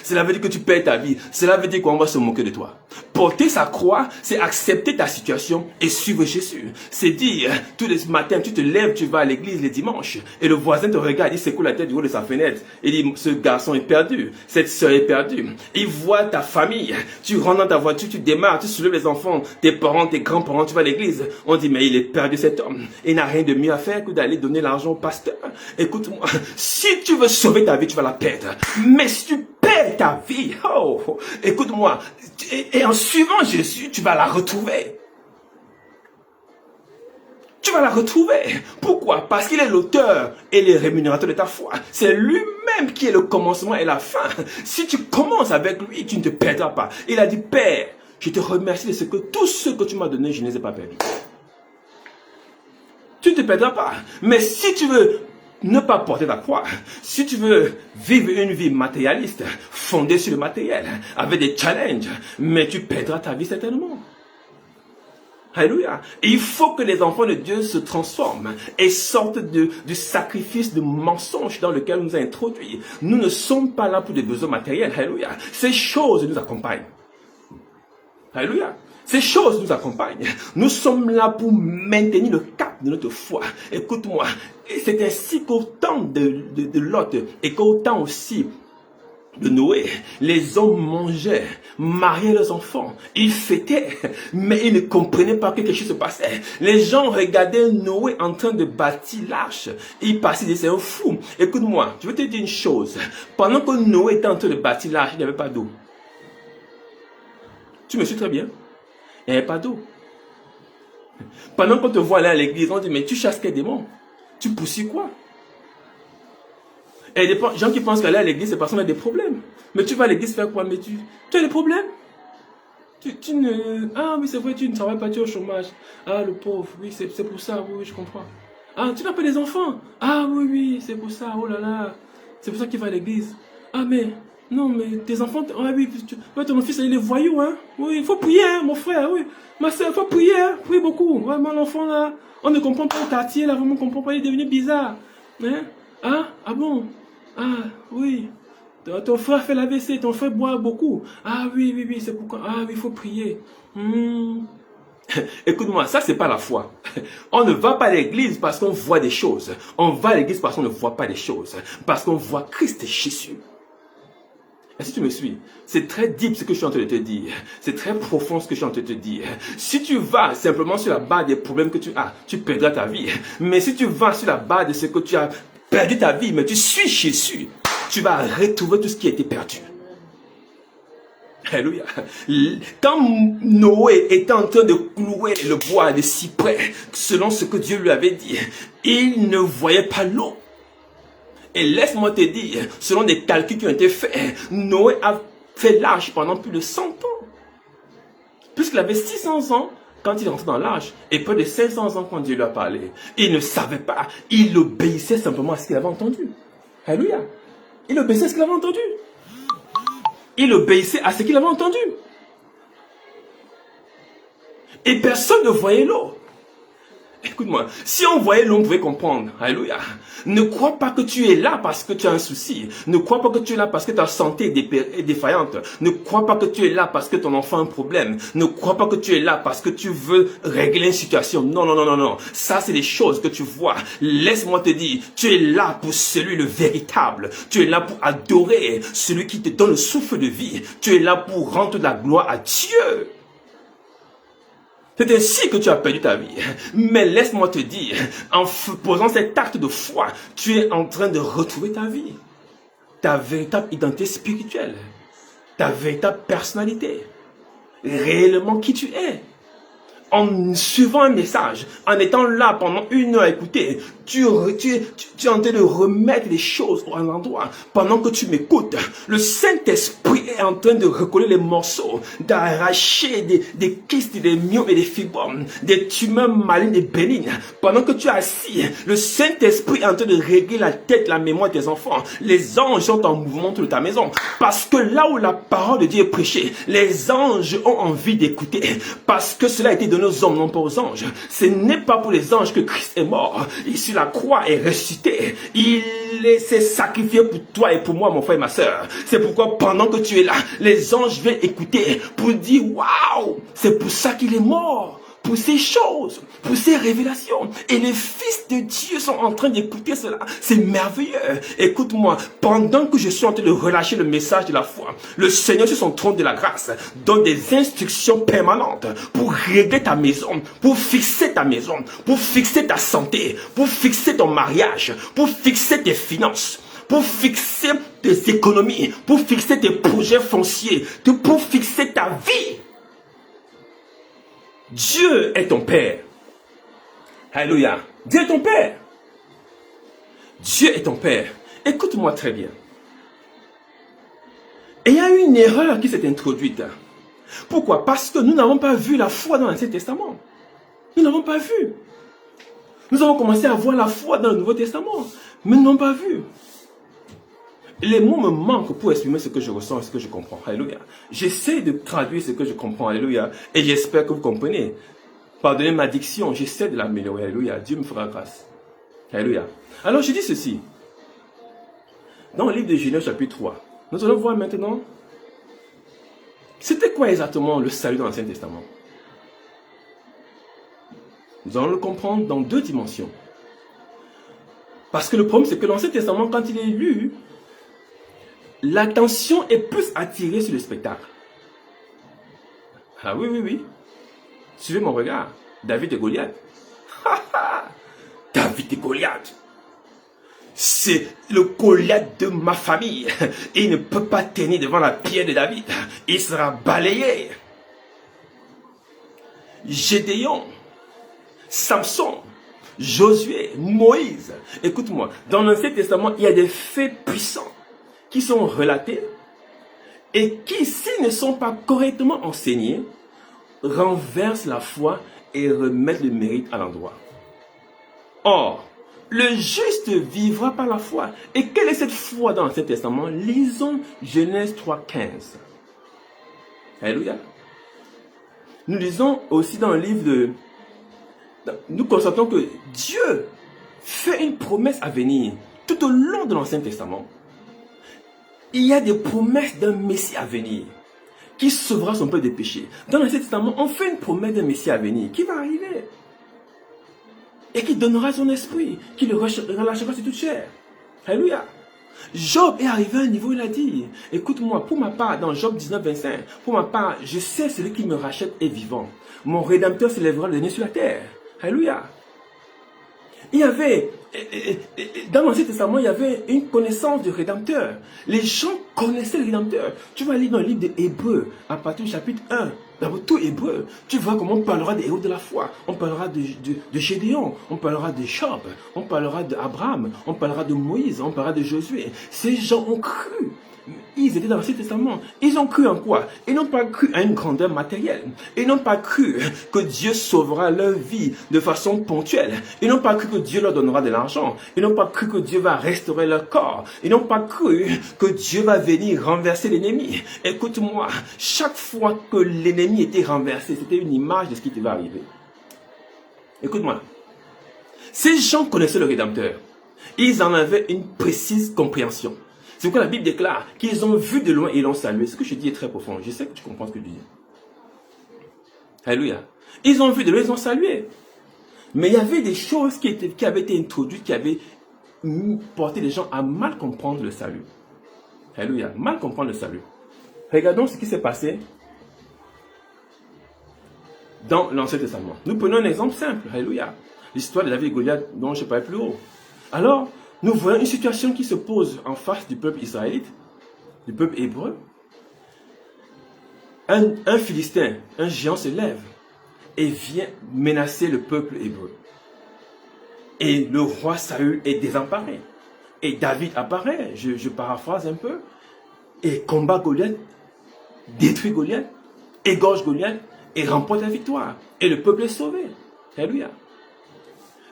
cela veut dire que tu perds ta vie. Cela veut dire qu'on va se moquer de toi. Porter sa croix, c'est accepter ta situation et suivre Jésus. C'est dire, tous les matins, tu te lèves, tu vas à l'église les dimanches, et le voisin te regarde, il secoue la tête du haut de sa fenêtre, et dit, ce garçon est perdu, cette soeur est perdue. Il voit ta famille, tu rentres dans ta voiture, tu démarres, tu soulèves les enfants, tes parents, tes grands-parents, tu vas à l'église. On dit, mais il est perdu cet homme. Il n'a rien de mieux à faire que d'aller donner l'argent au pasteur. Écoute-moi, si tu veux sauver ta vie, tu vas la perdre. Mais si tu perds ta vie, oh, écoute-moi, et en suivant Jésus, tu vas la retrouver. Tu vas la retrouver. Pourquoi? Parce qu'il est l'auteur et le rémunérateur de ta foi. C'est lui-même qui est le commencement et la fin. Si tu commences avec lui, tu ne te perdras pas. Il a dit, Père, je te remercie de ce que tous ceux que tu m'as donnés, je ne les ai pas perdus. Tu ne te perdras pas. Mais si tu veux ne pas porter la croix, si tu veux vivre une vie matérialiste, fondée sur le matériel, avec des challenges, mais tu perdras ta vie certainement. Alléluia. Il faut que les enfants de Dieu se transforment et sortent du sacrifice de mensonge dans lequel on nous a introduits. Nous ne sommes pas là pour des besoins matériels. Alléluia. Ces choses nous accompagnent. Alléluia. Ces choses nous accompagnent. Nous sommes là pour maintenir le cap de notre foi. Écoute-moi, c'est ainsi qu'au temps de Lot et qu'au temps aussi de Noé, les hommes mangeaient, mariaient leurs enfants, ils fêtaient, mais ils ne comprenaient pas que quelque chose se passait. Les gens regardaient Noé en train de bâtir l'arche. Ils passaient, ils disaient, c'est un fou. Écoute-moi, je vais te dire une chose. Pendant que Noé était en train de bâtir l'arche, il n'y avait pas d'eau. Tu me suis très bien? Il n'y avait pas d'eau. Pendant qu'on te voit aller à l'église, on dit, mais tu chasses quel démon? Tu poursuis quoi? Et il y a des gens qui pensent qu'aller à l'église, c'est parce qu'on a des problèmes. Mais tu vas à l'église faire quoi? Mais tu as des problèmes? Ah oui, c'est vrai, tu ne travailles pas, tu es au chômage. Ah, le pauvre, oui, c'est pour ça, oui, je comprends. Ah, tu n'as pas des enfants? Ah oui, oui, c'est pour ça, oh là là. C'est pour ça qu'il va à l'église. Ah, mais, non, mais tes enfants, ah oui, ton fils, il est voyou, hein. Oui, il faut prier, hein, mon frère, oui. Ma soeur, il faut prier, hein. Priez beaucoup. Vraiment, l'enfant, là, on ne comprend pas le quartier, là, vraiment, on ne comprend pas, il est devenu bizarre. Hein? Ah bon? Ah, oui. Ton frère fait l'AVC, ton frère boit beaucoup. Ah oui, oui, oui, c'est pourquoi. Ah oui, il faut prier. Écoute-moi, ça c'est pas la foi. On ne va pas à l'église parce qu'on voit des choses. On va à l'église parce qu'on ne voit pas des choses. Parce qu'on voit Christ Jésus. Est-ce que tu me suis? C'est très deep ce que je suis en train de te dire. C'est très profond ce que je suis en train de te dire. Si tu vas simplement sur la base des problèmes que tu as, tu perdras ta vie. Mais si tu vas sur la base de ce que tu as perdu ta vie, mais tu suis Jésus, tu vas retrouver tout ce qui a été perdu. Alléluia. Quand Noé était en train de clouer le bois de cyprès, selon ce que Dieu lui avait dit, il ne voyait pas l'eau. Et laisse-moi te dire, selon des calculs qui ont été faits, Noé a fait l'âge pendant plus de 100 ans. Puisqu'il avait 600 ans quand il est rentré dans l'âge, et près de 500 ans quand Dieu lui a parlé. Il ne savait pas, il obéissait simplement à ce qu'il avait entendu. Alléluia. Il obéissait à ce qu'il avait entendu. Il obéissait à ce qu'il avait entendu. Et personne ne voyait l'eau. Écoute-moi, si on voyait l'eau, on pouvait comprendre. Alléluia. Ne crois pas que tu es là parce que tu as un souci. Ne crois pas que tu es là parce que ta santé est défaillante. Ne crois pas que tu es là parce que ton enfant a un problème. Ne crois pas que tu es là parce que tu veux régler une situation. Non, non, non, non, non. Ça, c'est des choses que tu vois. Laisse-moi te dire, tu es là pour celui le véritable. Tu es là pour adorer celui qui te donne le souffle de vie. Tu es là pour rendre de la gloire à Dieu. C'est ainsi que tu as perdu ta vie. Mais laisse-moi te dire, en posant cet acte de foi, tu es en train de retrouver ta vie. Ta véritable identité spirituelle. Ta véritable personnalité. Réellement qui tu es. En suivant un message, en étant là pendant 1 heure à écouter, tu es en train de remettre les choses à l'endroit. Pendant que tu m'écoutes, le Saint-Esprit est en train de recoller les morceaux, d'arracher des kystes, des myomes et des fibromes, des tumeurs malignes et bénignes. Pendant que tu es assis, le Saint-Esprit est en train de régler la tête, la mémoire de tes enfants. Les anges sont en mouvement autour de ta maison. Parce que là où la parole de Dieu est prêchée, les anges ont envie d'écouter. Parce que cela a été donné aux hommes, non pas aux anges. Ce n'est pas pour les anges que Christ est mort. Il sur la croix est ressuscité. Il s'est sacrifié pour toi et pour moi, mon frère et ma soeur. C'est pourquoi pendant que tu es là, les anges viennent écouter pour dire waouh, c'est pour ça qu'il est mort. Pour ces choses, pour ces révélations. Et les fils de Dieu sont en train d'écouter cela. C'est merveilleux. Écoute-moi, pendant que je suis en train de relâcher le message de la foi, le Seigneur sur son trône de la grâce donne des instructions permanentes pour régler ta maison, pour fixer ta maison, pour fixer ta santé, pour fixer ton mariage, pour fixer tes finances, pour fixer tes économies, pour fixer tes projets fonciers, pour fixer ta vie. Dieu est ton Père. Alléluia. Dieu est ton Père. Dieu est ton Père. Écoute-moi très bien. Et il y a eu une erreur qui s'est introduite. Pourquoi? Parce que nous n'avons pas vu la foi dans l'Ancien Testament. Nous n'avons pas vu. Nous avons commencé à voir la foi dans le Nouveau Testament, mais nous n'avons pas vu. Les mots me manquent pour exprimer ce que je ressens et ce que je comprends. Alléluia. J'essaie de traduire ce que je comprends. Alléluia. Et j'espère que vous comprenez. Pardonnez ma diction. J'essaie de l'améliorer. Alléluia. Dieu me fera grâce. Alléluia. Alors je dis ceci. Dans le livre de Genèse chapitre 3, nous allons voir maintenant. C'était quoi exactement le salut dans l'Ancien Testament? Nous allons le comprendre dans 2 dimensions. Parce que le problème, c'est que l'Ancien Testament, quand il est lu, l'attention est plus attirée sur le spectacle. Ah oui, oui, oui. Suivez mon regard. David et Goliath. David et Goliath. C'est le Goliath de ma famille. Il ne peut pas tenir devant la pierre de David. Il sera balayé. Gédéon, Samson, Josué, Moïse. Écoute-moi, dans l'Ancien Testament, il y a des faits puissants qui sont relatés et qui, s'ils ne sont pas correctement enseignés, renversent la foi et remettent le mérite à l'endroit. Or, le juste vivra par la foi. Et quelle est cette foi dans l'Ancien Testament? Lisons Genèse 3,15. Alléluia. Nous lisons aussi dans le livre de... Nous constatons que Dieu fait une promesse à venir. Tout au long de l'Ancien Testament, il y a des promesses d'un Messie à venir qui sauvera son peuple des péchés. Dans l'Ancien Testament, on fait une promesse d'un Messie à venir qui va arriver et qui donnera son esprit, qui le relâchera sur toute chair. Alléluia. Job est arrivé à un niveau où il a dit, écoute-moi, pour ma part, dans Job 19, 25, pour ma part, je sais celui qui me rachète est vivant. Mon Rédempteur s'élèvera le nez sur la terre. Alléluia. Il y avait, dans l'Ancien Testament, il y avait une connaissance du Rédempteur. Les gens connaissaient le Rédempteur. Tu vas lire dans le livre des Hébreux, à partir du chapitre 1, dans tout Hébreu, tu vois comment on parlera des héros de la foi. On parlera de Gédéon, on parlera de Job, on parlera d'Abraham, on parlera de Moïse, on parlera de Josué. Ces gens ont cru. Ils étaient dans l'Ancien Testament. Ils ont cru en quoi? Ils n'ont pas cru à une grandeur matérielle. Ils n'ont pas cru que Dieu sauvera leur vie de façon ponctuelle. Ils n'ont pas cru que Dieu leur donnera de l'argent. Ils n'ont pas cru que Dieu va restaurer leur corps. Ils n'ont pas cru que Dieu va venir renverser l'ennemi. Écoute-moi, chaque fois que l'ennemi était renversé, c'était une image de ce qui devait arriver. Écoute-moi. Ces gens connaissaient le Rédempteur. Ils en avaient une précise compréhension. C'est pourquoi la Bible déclare qu'ils ont vu de loin et l'ont salué. Ce que je dis est très profond. Je sais que tu comprends ce que je dis. Alléluia. Ils ont vu de loin, ils ont salué. Mais il y avait des choses qui avaient été introduites, qui avaient porté les gens à mal comprendre le salut. Alléluia. Mal comprendre le salut. Regardons ce qui s'est passé dans l'Ancien Testament. Nous prenons un exemple simple. Alléluia. L'histoire de David et Goliath dont je parlais plus haut. Alors, nous voyons une situation qui se pose en face du peuple israélite, du peuple hébreu. Un Philistin, un géant se lève et vient menacer le peuple hébreu. Et le roi Saül est désemparé. Et David apparaît, je paraphrase un peu, et combat Goliath, détruit Goliath, égorge Goliath et remporte la victoire. Et le peuple est sauvé. Alléluia.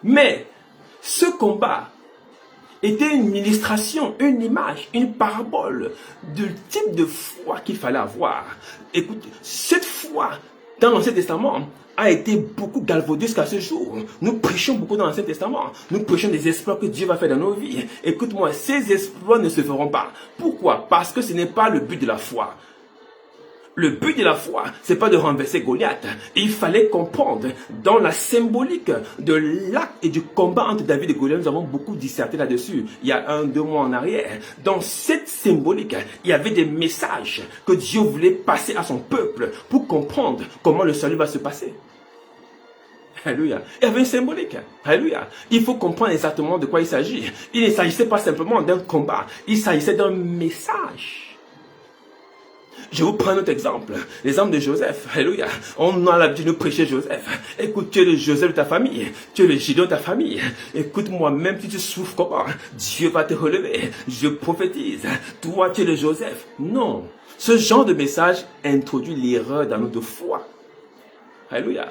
Mais ce combat était une illustration, une image, une parabole du type de foi qu'il fallait avoir. Écoute, cette foi dans l'Ancien Testament a été beaucoup galvaudée jusqu'à ce jour. Nous prêchons beaucoup dans l'Ancien Testament. Nous prêchons des exploits que Dieu va faire dans nos vies. Écoute-moi, ces exploits ne se feront pas. Pourquoi? Parce que ce n'est pas le but de la foi. Le but de la foi, c'est pas de renverser Goliath. Il fallait comprendre dans la symbolique de l'acte et du combat entre David et Goliath. Nous avons beaucoup disserté là-dessus il y a 1-2 mois en arrière. Dans cette symbolique, il y avait des messages que Dieu voulait passer à son peuple pour comprendre comment le salut va se passer. Alléluia. Il y avait une symbolique. Alléluia. Il faut comprendre exactement de quoi il s'agit. Il ne s'agissait pas simplement d'un combat. Il s'agissait d'un message. Je vous prends un autre exemple, l'exemple de Joseph. Alléluia. On a l'habitude de prêcher Joseph. Écoute, tu es le Joseph de ta famille. Tu es le Gideon de ta famille. Écoute-moi, même si tu souffres comment, Dieu va te relever. Je prophétise. Toi, tu es le Joseph. Non. Ce genre de message introduit l'erreur dans notre foi. Alléluia.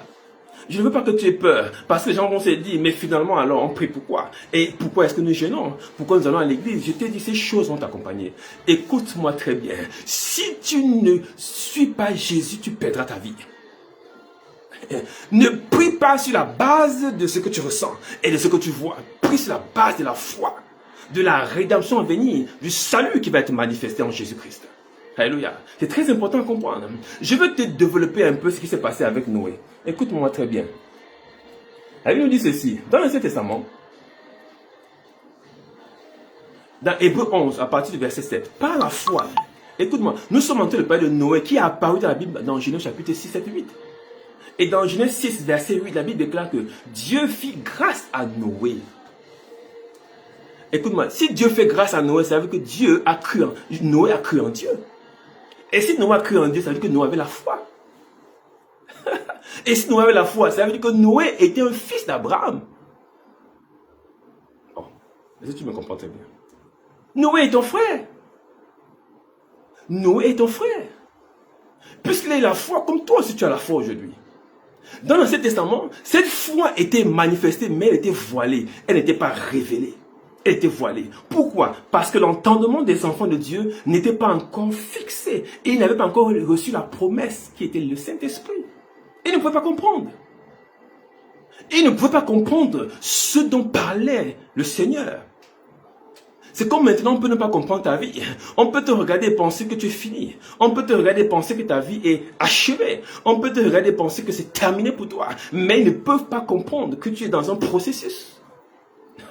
Je ne veux pas que tu aies peur, parce que les gens vont se dire, mais finalement, alors on prie pourquoi? Et pourquoi est-ce que nous jeûnons? Pourquoi nous allons à l'église? Je t'ai dit, ces choses vont t'accompagner. Écoute-moi très bien. Si tu ne suis pas Jésus, tu perdras ta vie. Ne prie pas sur la base de ce que tu ressens et de ce que tu vois. Prie sur la base de la foi, de la rédemption à venir, du salut qui va être manifesté en Jésus-Christ. Alléluia. C'est très important à comprendre. Je veux te développer un peu ce qui s'est passé avec Noé. Écoute-moi très bien. La Bible nous dit ceci. Dans l'Ancien Testament, dans Hébreux 11, à partir du verset 7, par la foi, écoute-moi, nous sommes en train de parler de Noé qui a apparu dans la Bible dans Genèse chapitre 6, 7, 8. Et dans Genèse 6, verset 8, la Bible déclare que Dieu fit grâce à Noé. Écoute-moi, si Dieu fait grâce à Noé, ça veut dire que Noé a cru en Dieu. Et si Noé a cru en Dieu, ça veut dire que Noé avait la foi. Et si Noé avait la foi, ça veut dire que Noé était un fils d'Abraham. Est-ce que tu me comprends très bien? Noé est ton frère. Noé est ton frère. Puisqu'il a la foi, comme toi aussi tu as la foi aujourd'hui. Dans l'Ancien Testament, cette foi était manifestée, mais elle était voilée. Elle n'était pas révélée. Elle était voilée. Pourquoi? Parce que l'entendement des enfants de Dieu n'était pas encore fixé. Et ils n'avaient pas encore reçu la promesse qui était le Saint-Esprit. Ils ne pouvaient pas comprendre. Ils ne pouvaient pas comprendre ce dont parlait le Seigneur. C'est comme maintenant, on peut ne pas comprendre ta vie. On peut te regarder et penser que tu es fini. On peut te regarder et penser que ta vie est achevée. On peut te regarder et penser que c'est terminé pour toi. Mais ils ne peuvent pas comprendre que tu es dans un processus.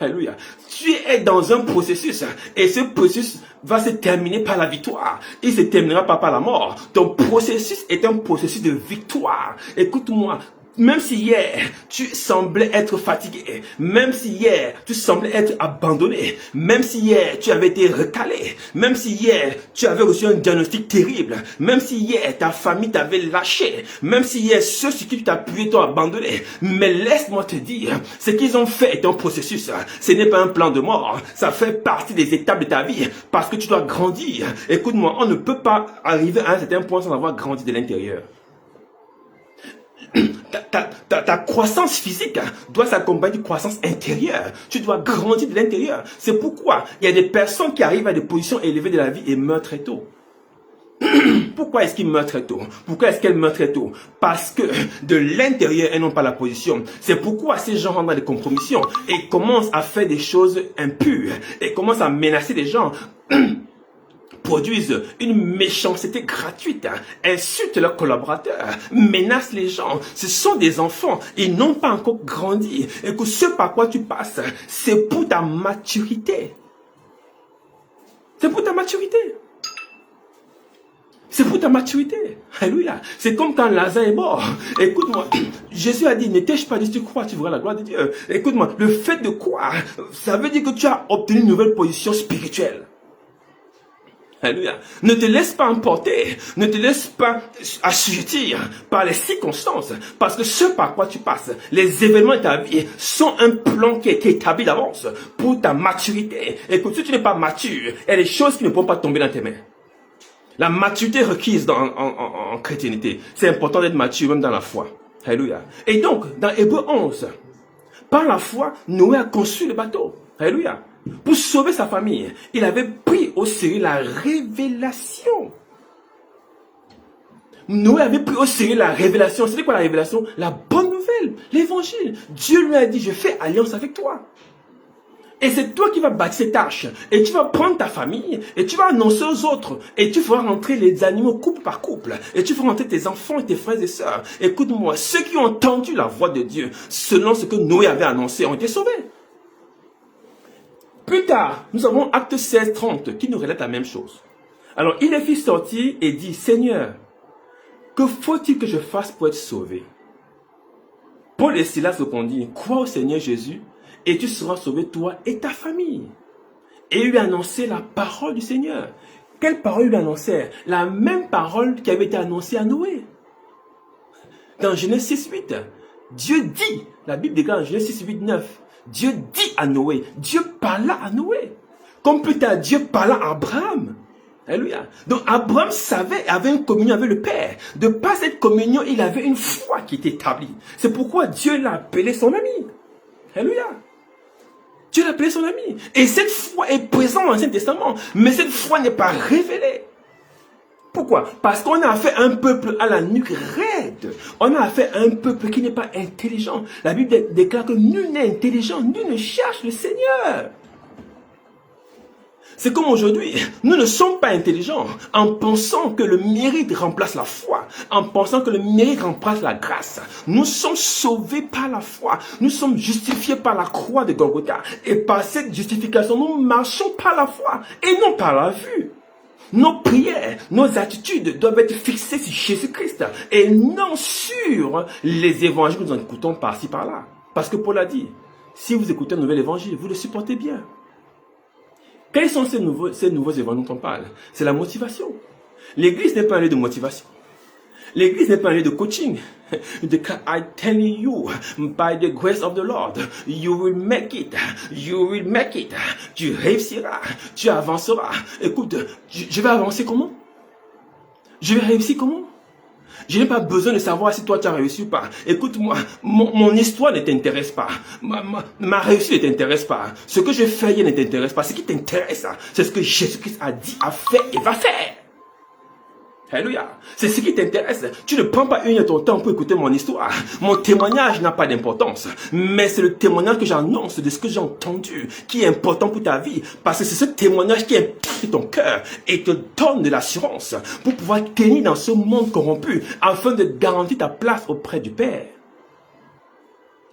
Alléluia. Tu es dans un processus. Et ce processus va se terminer par la victoire. Il ne se terminera pas par la mort. Ton processus est un processus de victoire. Écoute-moi. Même si hier, tu semblais être fatigué, même si hier, tu semblais être abandonné, même si hier, tu avais été recalé, même si hier, tu avais reçu un diagnostic terrible, même si hier, ta famille t'avait lâché, même si hier, ceux sur qui tu t'appuyais t'ont abandonné, mais laisse-moi te dire, ce qu'ils ont fait est un processus, ce n'est pas un plan de mort, ça fait partie des étapes de ta vie, parce que tu dois grandir. Écoute-moi, on ne peut pas arriver à un certain point sans avoir grandi de l'intérieur. Ta croissance physique doit s'accompagner d'une croissance intérieure. Tu dois grandir de l'intérieur. C'est pourquoi il y a des personnes qui arrivent à des positions élevées de la vie et meurent très tôt. Pourquoi est-ce qu'ils meurent très tôt? Pourquoi est-ce qu'elles meurent très tôt? Parce que de l'intérieur, elles n'ont pas la position. C'est pourquoi ces gens rentrent dans des compromissions et commencent à faire des choses impures et commencent à menacer des gens. Produisent une méchanceté gratuite, insultent leurs collaborateurs, menacent les gens. Ce sont des enfants, ils n'ont pas encore grandi. Et que ce par quoi tu passes, c'est pour ta maturité. C'est pour ta maturité. C'est pour ta maturité. Alléluia. C'est comme quand Lazare est mort. Écoute-moi, Jésus a dit, ne t'ai-je pas dit, tu crois, tu verras la gloire de Dieu. Écoute-moi, le fait de croire, ça veut dire que tu as obtenu une nouvelle position spirituelle. Alléluia. Ne te laisse pas emporter, ne te laisse pas assujettir par les circonstances, parce que ce par quoi tu passes, les événements de ta vie sont un plan qui est établi d'avance pour ta maturité. Écoute, si tu n'es pas mature, il y a des choses qui ne pourront pas tomber dans tes mains. La maturité requise en chrétienté, c'est important d'être mature même dans la foi. Alléluia. Et donc, dans Hébreux 11, par la foi, Noé a construit le bateau. Alléluia. Pour sauver sa famille, il avait pris au sérieux la révélation. Noé avait pris au sérieux la révélation. C'était quoi la révélation? La bonne nouvelle, l'évangile. Dieu lui a dit, je fais alliance avec toi. Et c'est toi qui vas bâtir ces tâches. Et tu vas prendre ta famille et tu vas annoncer aux autres. Et tu feras rentrer les animaux couple par couple. Et tu feras rentrer tes enfants et tes frères et sœurs. Écoute-moi, ceux qui ont entendu la voix de Dieu, selon ce que Noé avait annoncé, ont été sauvés. Plus tard, nous avons Acte 16, 30 qui nous relate la même chose. Alors, il les fit sortir et dit, Seigneur, que faut-il que je fasse pour être sauvé? Paul et Silas répondirent, crois au Seigneur Jésus et tu seras sauvé toi et ta famille. Et il lui annonçait la parole du Seigneur. Quelle parole lui annonçait? La même parole qui avait été annoncée à Noé. Dans Genèse 6, 8, Dieu dit, la Bible déclare en Genèse 6, 8, 9, Dieu dit à Noé, Dieu parla à Noé. Comme plus tard, Dieu parla à Abraham. Alléluia. Donc Abraham savait, avait une communion avec le Père. De par cette communion, il avait une foi qui était établie. C'est pourquoi Dieu l'a appelé son ami. Alléluia. Dieu l'a appelé son ami. Et cette foi est présente dans l'Ancien Testament. Mais cette foi n'est pas révélée. Pourquoi? Parce qu'on a affaire à un peuple à la nuque raide. On a affaire à un peuple qui n'est pas intelligent. La Bible déclare que nul n'est intelligent, nul ne cherche le Seigneur. C'est comme aujourd'hui, nous ne sommes pas intelligents en pensant que le mérite remplace la foi, en pensant que le mérite remplace la grâce. Nous sommes sauvés par la foi, nous sommes justifiés par la croix de Golgotha. Et par cette justification, nous marchons par la foi et non par la vue. Nos prières, nos attitudes doivent être fixées sur Jésus-Christ et non sur les évangiles que nous écoutons par-ci par-là. Parce que Paul a dit, si vous écoutez un nouvel évangile, vous le supportez bien. Quels sont ces nouveaux évangiles dont on parle? C'est la motivation. L'église n'est pas un lieu de motivation. L'église n'est pas un lieu de coaching. I tell you, by the grace of the Lord, you will make it. You will make it. Tu réussiras. Tu avanceras. Écoute, je vais avancer comment? Je vais réussir comment? Je n'ai pas besoin de savoir si toi tu as réussi ou pas. Écoute-moi, mon histoire ne t'intéresse pas. Ma réussite ne t'intéresse pas. Ce que je fais hier ne t'intéresse pas. Ce qui t'intéresse, c'est ce que Jésus-Christ a dit, a fait et va faire. Alléluia. C'est ce qui t'intéresse. Tu ne prends pas une de ton temps pour écouter mon histoire. Mon témoignage n'a pas d'importance. Mais c'est le témoignage que j'annonce de ce que j'ai entendu qui est important pour ta vie. Parce que c'est ce témoignage qui impacte ton cœur et te donne de l'assurance pour pouvoir tenir dans ce monde corrompu afin de garantir ta place auprès du Père.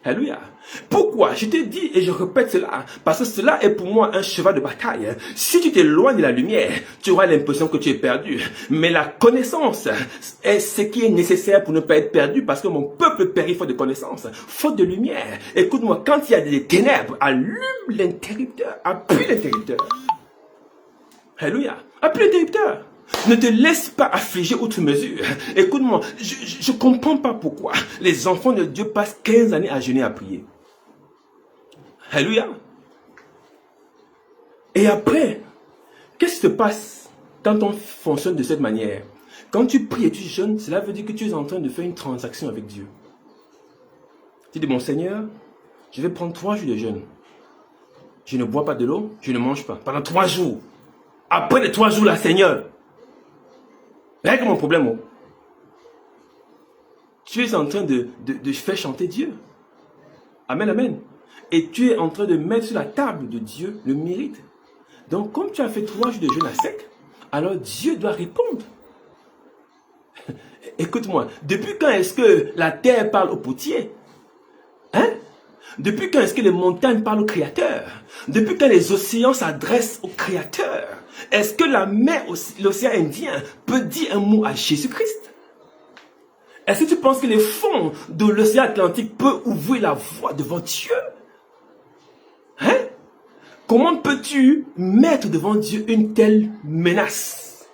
Alléluia. Pourquoi? Je te dis et je répète cela, parce que cela est pour moi un cheval de bataille. Si tu t'éloignes de la lumière, tu auras l'impression que tu es perdu. Mais la connaissance est ce qui est nécessaire pour ne pas être perdu, parce que mon peuple périt faute de connaissance, faute de lumière. Écoute-moi, quand il y a des ténèbres, allume l'interrupteur, appuie l'interrupteur. Alléluia. Appuie l'interrupteur. Ne te laisse pas affliger outre mesure. Écoute-moi, je ne comprends pas pourquoi les enfants de Dieu passent 15 années à jeûner, à prier. Alléluia. Et après, qu'est-ce qui se passe quand on fonctionne de cette manière? Quand tu pries et tu jeûnes, cela veut dire que tu es en train de faire une transaction avec Dieu. Tu dis, mon Seigneur, je vais prendre 3 jours de jeûne. Je ne bois pas de l'eau, je ne mange pas. Pendant 3 jours. Après les 3 jours là, Seigneur, règle mon problème. Oh. Tu es en train de faire chanter Dieu. Amen, amen. Et tu es en train de mettre sur la table de Dieu le mérite. Donc, comme tu as fait 3 jours de jeûne à sec, alors Dieu doit répondre. Écoute-moi, depuis quand est-ce que la terre parle au potier? Hein? Depuis quand est-ce que les montagnes parlent au Créateur? Depuis quand les océans s'adressent au Créateur? Est-ce que la mer, l'océan Indien, peut dire un mot à Jésus-Christ? Est-ce que tu penses que les fonds de l'océan Atlantique peuvent ouvrir la voie devant Dieu? Hein? Comment peux-tu mettre devant Dieu une telle menace?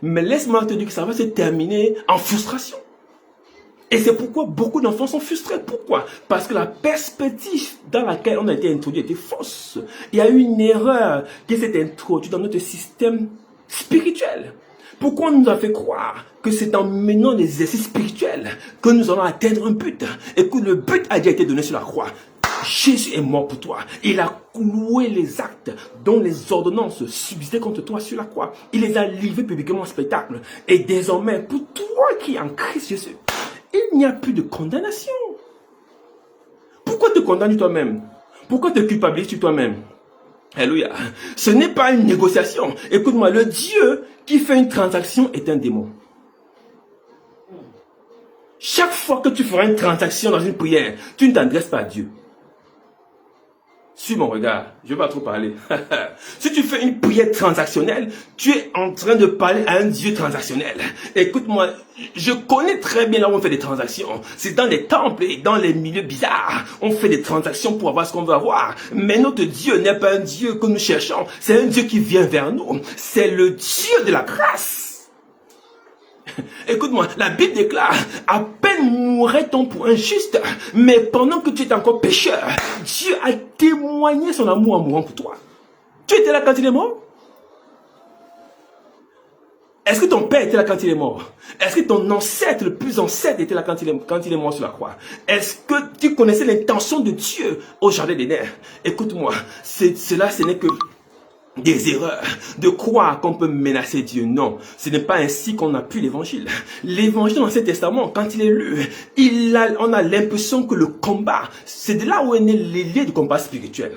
Mais laisse-moi te dire que ça va se terminer en frustration. Et c'est pourquoi beaucoup d'enfants sont frustrés. Pourquoi? Parce que la perspective dans laquelle on a été introduit était fausse. Il y a eu une erreur qui s'est introduite dans notre système spirituel. Pourquoi on nous a fait croire que c'est en menant des exercices spirituels que nous allons atteindre un but et que le but a déjà été donné sur la croix? Jésus est mort pour toi. Il a cloué les actes dont les ordonnances subsistaient contre toi sur la croix. Il les a livrés publiquement en spectacle. Et désormais, pour toi qui es en Christ Jésus, il n'y a plus de condamnation. Pourquoi te condamnes toi-même? Pourquoi te culpabilises toi-même? Alléluia. Ce n'est pas une négociation. Écoute-moi, le Dieu qui fait une transaction est un démon. Chaque fois que tu feras une transaction dans une prière, tu ne t'adresses pas à Dieu. Suis mon regard, je ne vais pas trop parler. Si tu fais une prière transactionnelle, tu es en train de parler à un Dieu transactionnel. Écoute-moi, je connais très bien là où on fait des transactions. C'est dans les temples et dans les milieux bizarres. On fait des transactions pour avoir ce qu'on veut avoir. Mais notre Dieu n'est pas un Dieu que nous cherchons. C'est un Dieu qui vient vers nous. C'est le Dieu de la grâce. Écoute-moi, la Bible déclare, à peine mourrait-on pour un juste, mais pendant que tu étais encore pécheur, Dieu a témoigné son amour en mourant pour toi. Tu étais là quand il est mort? Est-ce que ton père était là quand il est mort? Est-ce que ton ancêtre, le plus ancêtre, était là quand il est mort sur la croix? Est-ce que tu connaissais l'intention de Dieu au jardin d'Éden? Écoute-moi, cela ce n'est que des erreurs, de croire qu'on peut menacer Dieu. Non, ce n'est pas ainsi qu'on appuie l'évangile. L'évangile dans l'Ancien Testament, quand il est lu, on a l'impression que le combat, c'est de là où est né l'idée du combat spirituel.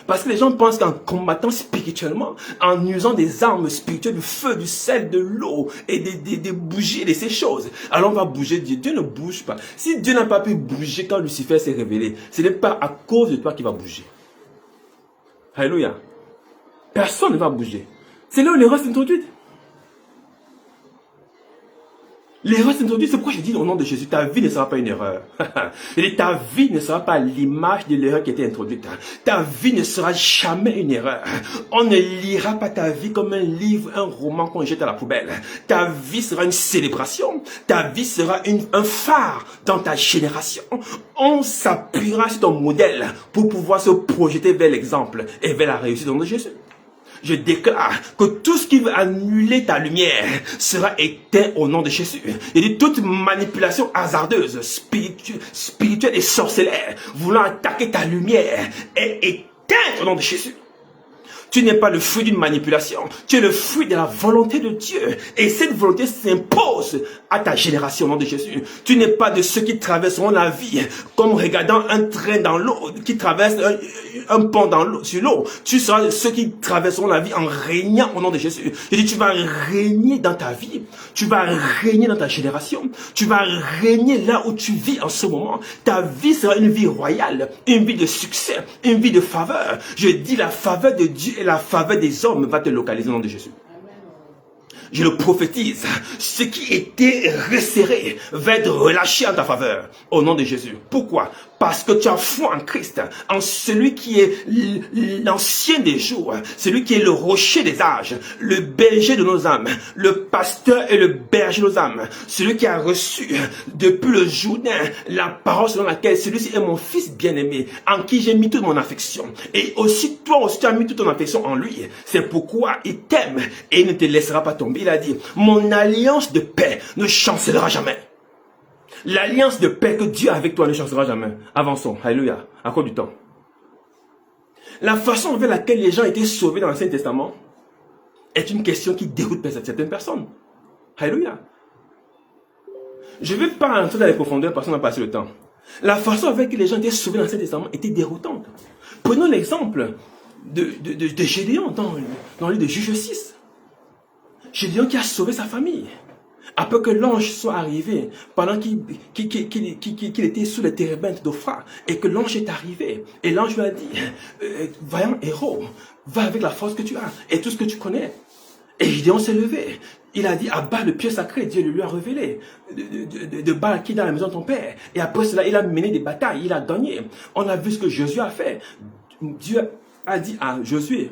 Parce que les gens pensent qu'en combattant spirituellement, en usant des armes spirituelles, du feu, du sel, de l'eau et des bougies et de ces choses, alors on va bouger Dieu. Dieu ne bouge pas. Si Dieu n'a pas pu bouger quand Lucifer s'est révélé, ce n'est pas à cause de toi qu'il va bouger. Alléluia. Personne ne va bouger. C'est là où l'erreur s'est introduite. L'erreur s'introduit, c'est pourquoi je dis au nom de Jésus, ta vie ne sera pas une erreur. Et ta vie ne sera pas l'image de l'erreur qui a été introduite. Ta vie ne sera jamais une erreur. On ne lira pas ta vie comme un livre, un roman qu'on jette à la poubelle. Ta vie sera une célébration. Ta vie sera un phare dans ta génération. On s'appuiera sur ton modèle pour pouvoir se projeter vers l'exemple et vers la réussite au nom de Jésus. Je déclare que tout ce qui veut annuler ta lumière sera éteint au nom de Jésus. Et de toute manipulation hasardeuse, spirituelle et sorcellaire, voulant attaquer ta lumière, est éteinte au nom de Jésus. Tu n'es pas le fruit d'une manipulation, tu es le fruit de la volonté de Dieu. Et cette volonté s'impose à ta génération au nom de Jésus. Tu n'es pas de ceux qui traverseront la vie comme regardant un train dans l'eau, qui traverse un pont sur l'eau. Tu seras de ceux qui traverseront la vie en régnant au nom de Jésus. Je dis, tu vas régner dans ta vie, tu vas régner dans ta génération, tu vas régner là où tu vis en ce moment. Ta vie sera une vie royale, une vie de succès, une vie de faveur. Je dis, la faveur de Dieu et la faveur des hommes va te localiser au nom de Jésus. Je le prophétise, ce qui était resserré va être relâché en ta faveur, au nom de Jésus. Pourquoi? Parce que tu as foi en Christ, en celui qui est l'ancien des jours, celui qui est le rocher des âges, le berger de nos âmes, le pasteur et le berger de nos âmes, celui qui a reçu depuis le Jourdain la parole selon laquelle celui-ci est mon fils bien-aimé, en qui j'ai mis toute mon affection. Et aussi, toi aussi, tu as mis toute ton affection en lui. C'est pourquoi il t'aime et il ne te laissera pas tomber. Il a dit, mon alliance de paix ne chancellera jamais. L'alliance de paix que Dieu a avec toi ne chancellera jamais. Avançons. Alléluia. À cause du temps. La façon avec laquelle les gens étaient sauvés dans l'Ancien Testament est une question qui déroute certaines personnes. Alléluia. Je ne vais pas entrer dans les profondeurs parce qu'on a passé le temps. La façon avec laquelle les gens étaient sauvés dans l'Ancien Testament était déroutante. Prenons l'exemple de Gédéon dans le livre de Juges 6. Gédéon qui a sauvé sa famille. Après que l'ange soit arrivé, pendant qu'il était sous les térébintes d'Ophra, et que l'ange est arrivé, et l'ange lui a dit, vaillant héros, va avec la force que tu as, et tout ce que tu connais. Et Gédéon s'est levé. Il a dit, abat le pied sacré, Dieu le lui a révélé, de Baal qui est dans la maison de ton père. Et après cela, il a mené des batailles, il a gagné. On a vu ce que Josué a fait. Dieu a dit à Josué,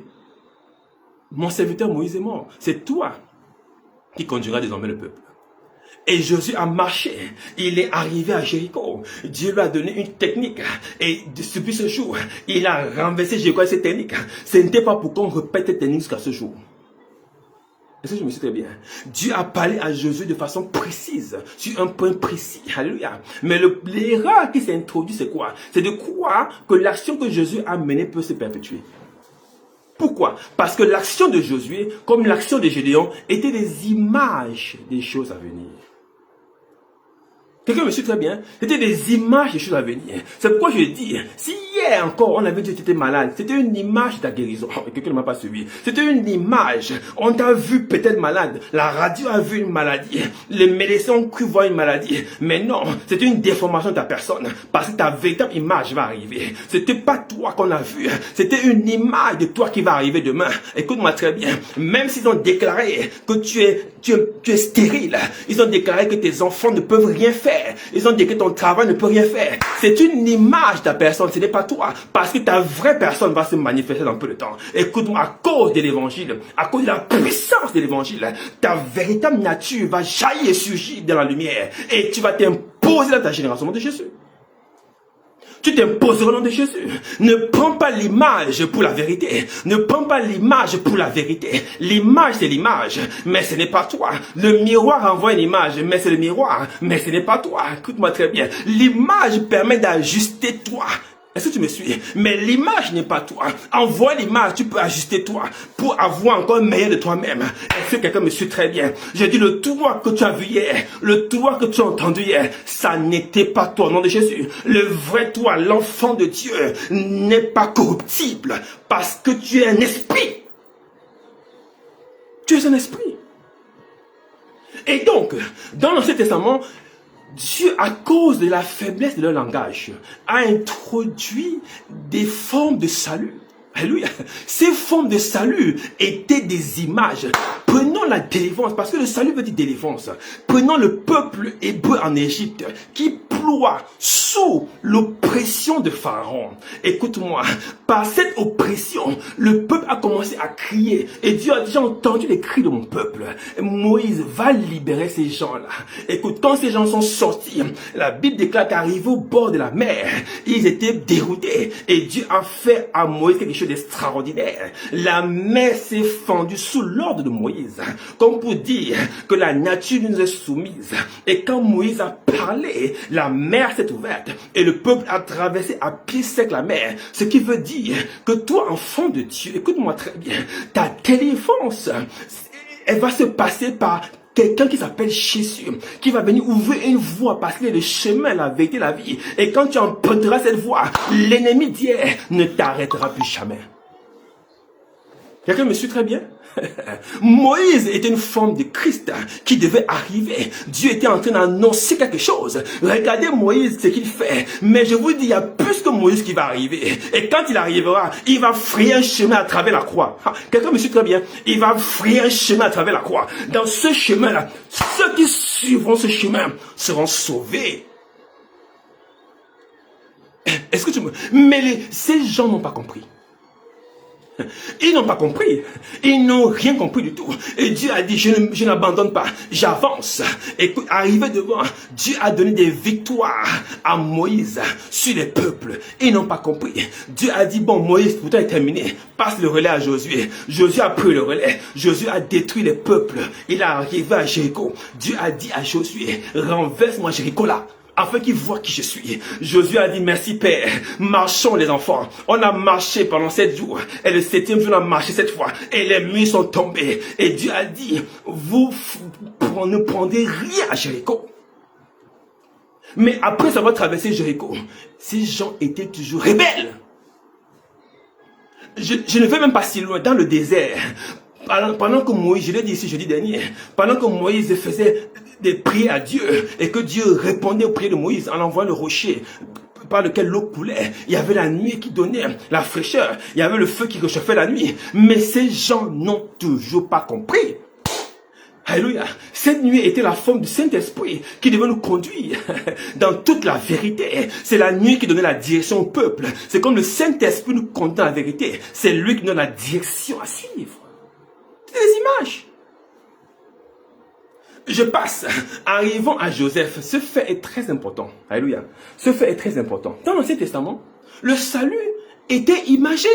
mon serviteur Moïse est mort, c'est toi qui conduira désormais le peuple. Et Josué a marché, il est arrivé à Jéricho. Dieu lui a donné une technique. Et depuis ce jour, il a renversé Jéricho avec cette technique. Ce n'était pas pour qu'on répète cette technique jusqu'à ce jour. Est-ce que je me suis très bien? Dieu a parlé à Josué de façon précise, sur un point précis. Alléluia. Mais l'erreur qui s'est introduite, c'est quoi? C'est de croire que l'action que Josué a menée peut se perpétuer. Pourquoi? Parce que l'action de Josué, comme l'action de Gédéon, étaient des images des choses à venir. Quelqu'un me suit très bien? C'était des images des choses à venir. C'est pourquoi je dis, si hier encore on avait dit que tu étais malade, c'était une image de ta guérison. Quelqu'un ne m'a pas suivi. C'était une image. On t'a vu peut-être malade. La radio a vu une maladie. Les médecins ont cru voir une maladie. Mais non, c'était une déformation de ta personne. Parce que ta véritable image va arriver. C'était pas toi qu'on a vu. C'était une image de toi qui va arriver demain. Écoute-moi très bien. Même s'ils ont déclaré que tu es stérile. Ils ont déclaré que tes enfants ne peuvent rien faire. Ils ont dit que ton travail ne peut rien faire. C'est une image de ta personne, ce n'est pas toi. Parce que ta vraie personne va se manifester dans peu de temps. Écoute-moi, à cause de l'évangile, à cause de la puissance de l'évangile, ta véritable nature va jaillir et surgir dans la lumière. Et tu vas t'imposer dans ta génération de Jésus. Tu t'imposeras au nom de Jésus. Ne prends pas l'image pour la vérité. Ne prends pas l'image pour la vérité. L'image, c'est l'image, mais ce n'est pas toi. Le miroir envoie une image, mais c'est le miroir, mais ce n'est pas toi. Écoute-moi très bien. L'image permet d'ajuster toi. Est-ce que tu me suis? Mais l'image n'est pas toi. Envoie l'image, tu peux ajuster toi pour avoir encore meilleur de toi-même. Est-ce que quelqu'un me suit très bien? J'ai dit le toi que tu as vu hier, le toi que tu as entendu hier, ça n'était pas toi au nom de Jésus. Le vrai toi, l'enfant de Dieu, n'est pas corruptible parce que tu es un esprit. Tu es un esprit. Et donc, dans l'Ancien Testament, Dieu, à cause de la faiblesse de leur langage, a introduit des formes de salut. Alléluia. Ces formes de salut étaient des images prenons la délivrance, parce que le salut veut dire délivrance. Prenons le peuple hébreu en Égypte qui ploie sous l'oppression de Pharaon. Écoute-moi, par cette oppression, le peuple a commencé à crier. Et Dieu a déjà entendu les cris de mon peuple. Moïse va libérer ces gens-là. Écoute, quand ces gens sont sortis, la Bible déclare qu'arrivés au bord de la mer, ils étaient déroutés. Et Dieu a fait à Moïse quelque chose d'extraordinaire. La mer s'est fendue sous l'ordre de Moïse. Comme pour dire que la nature nous est soumise. Et quand Moïse a parlé, la mer s'est ouverte. Et le peuple a traversé à pied sec la mer. Ce qui veut dire que toi, enfant de Dieu, écoute-moi très bien, ta délivrance, elle va se passer par quelqu'un qui s'appelle Jésus, qui va venir ouvrir une voie, parce qu'il est le chemin, la vérité, la vie. Et quand tu emprunteras cette voie, l'ennemi d'hier ne t'arrêtera plus jamais. Quelqu'un me suit très bien? Moïse était une forme de Christ qui devait arriver. Dieu était en train d'annoncer quelque chose. Regardez Moïse, ce qu'il fait. Mais je vous dis, il y a plus que Moïse qui va arriver. Et quand il arrivera, il va frayer un chemin à travers la croix. Quelqu'un me suit très bien? Il va frayer un chemin à travers la croix. Dans ce chemin-là, ceux qui suivront ce chemin seront sauvés. Est-ce que tu me... Mais ces gens n'ont pas compris. Ils n'ont pas compris. Ils n'ont rien compris du tout. Et Dieu a dit, je n'abandonne pas. J'avance. Et arrivé devant, Dieu a donné des victoires à Moïse sur les peuples. Ils n'ont pas compris. Dieu a dit, bon, Moïse, pour toi est terminé. Passe le relais à Josué. Josué a pris le relais. Josué a détruit les peuples. Il est arrivé à Jéricho. Dieu a dit à Josué, renverse-moi Jéricho là, afin qu'ils voient qui je suis. Josué a dit, merci Père, marchons les enfants. On a marché pendant 7 jours. Et le 7e jour, on a marché 7 fois. Et les murs sont tombés. Et Dieu a dit, vous ne prendrez rien à Jéricho. Mais après avoir traversé Jéricho, ces gens étaient toujours rebelles. Je ne vais même pas si loin, dans le désert. Pendant que Moïse, je l'ai dit ici jeudi dernier, pendant que Moïse faisait des prières à Dieu et que Dieu répondait aux prières de Moïse en envoyant le rocher par lequel l'eau coulait, il y avait la nuit qui donnait la fraîcheur, il y avait le feu qui réchauffait la nuit. Mais ces gens n'ont toujours pas compris. Alléluia. Cette nuit était la forme du Saint-Esprit qui devait nous conduire dans toute la vérité. C'est la nuit qui donnait la direction au peuple. C'est comme le Saint-Esprit nous conduit dans la vérité. C'est lui qui donne la direction à suivre. C'est des images. Je passe. Arrivons à Joseph. Ce fait est très important. Alléluia. Ce fait est très important. Dans l'Ancien Testament, le salut était imagé.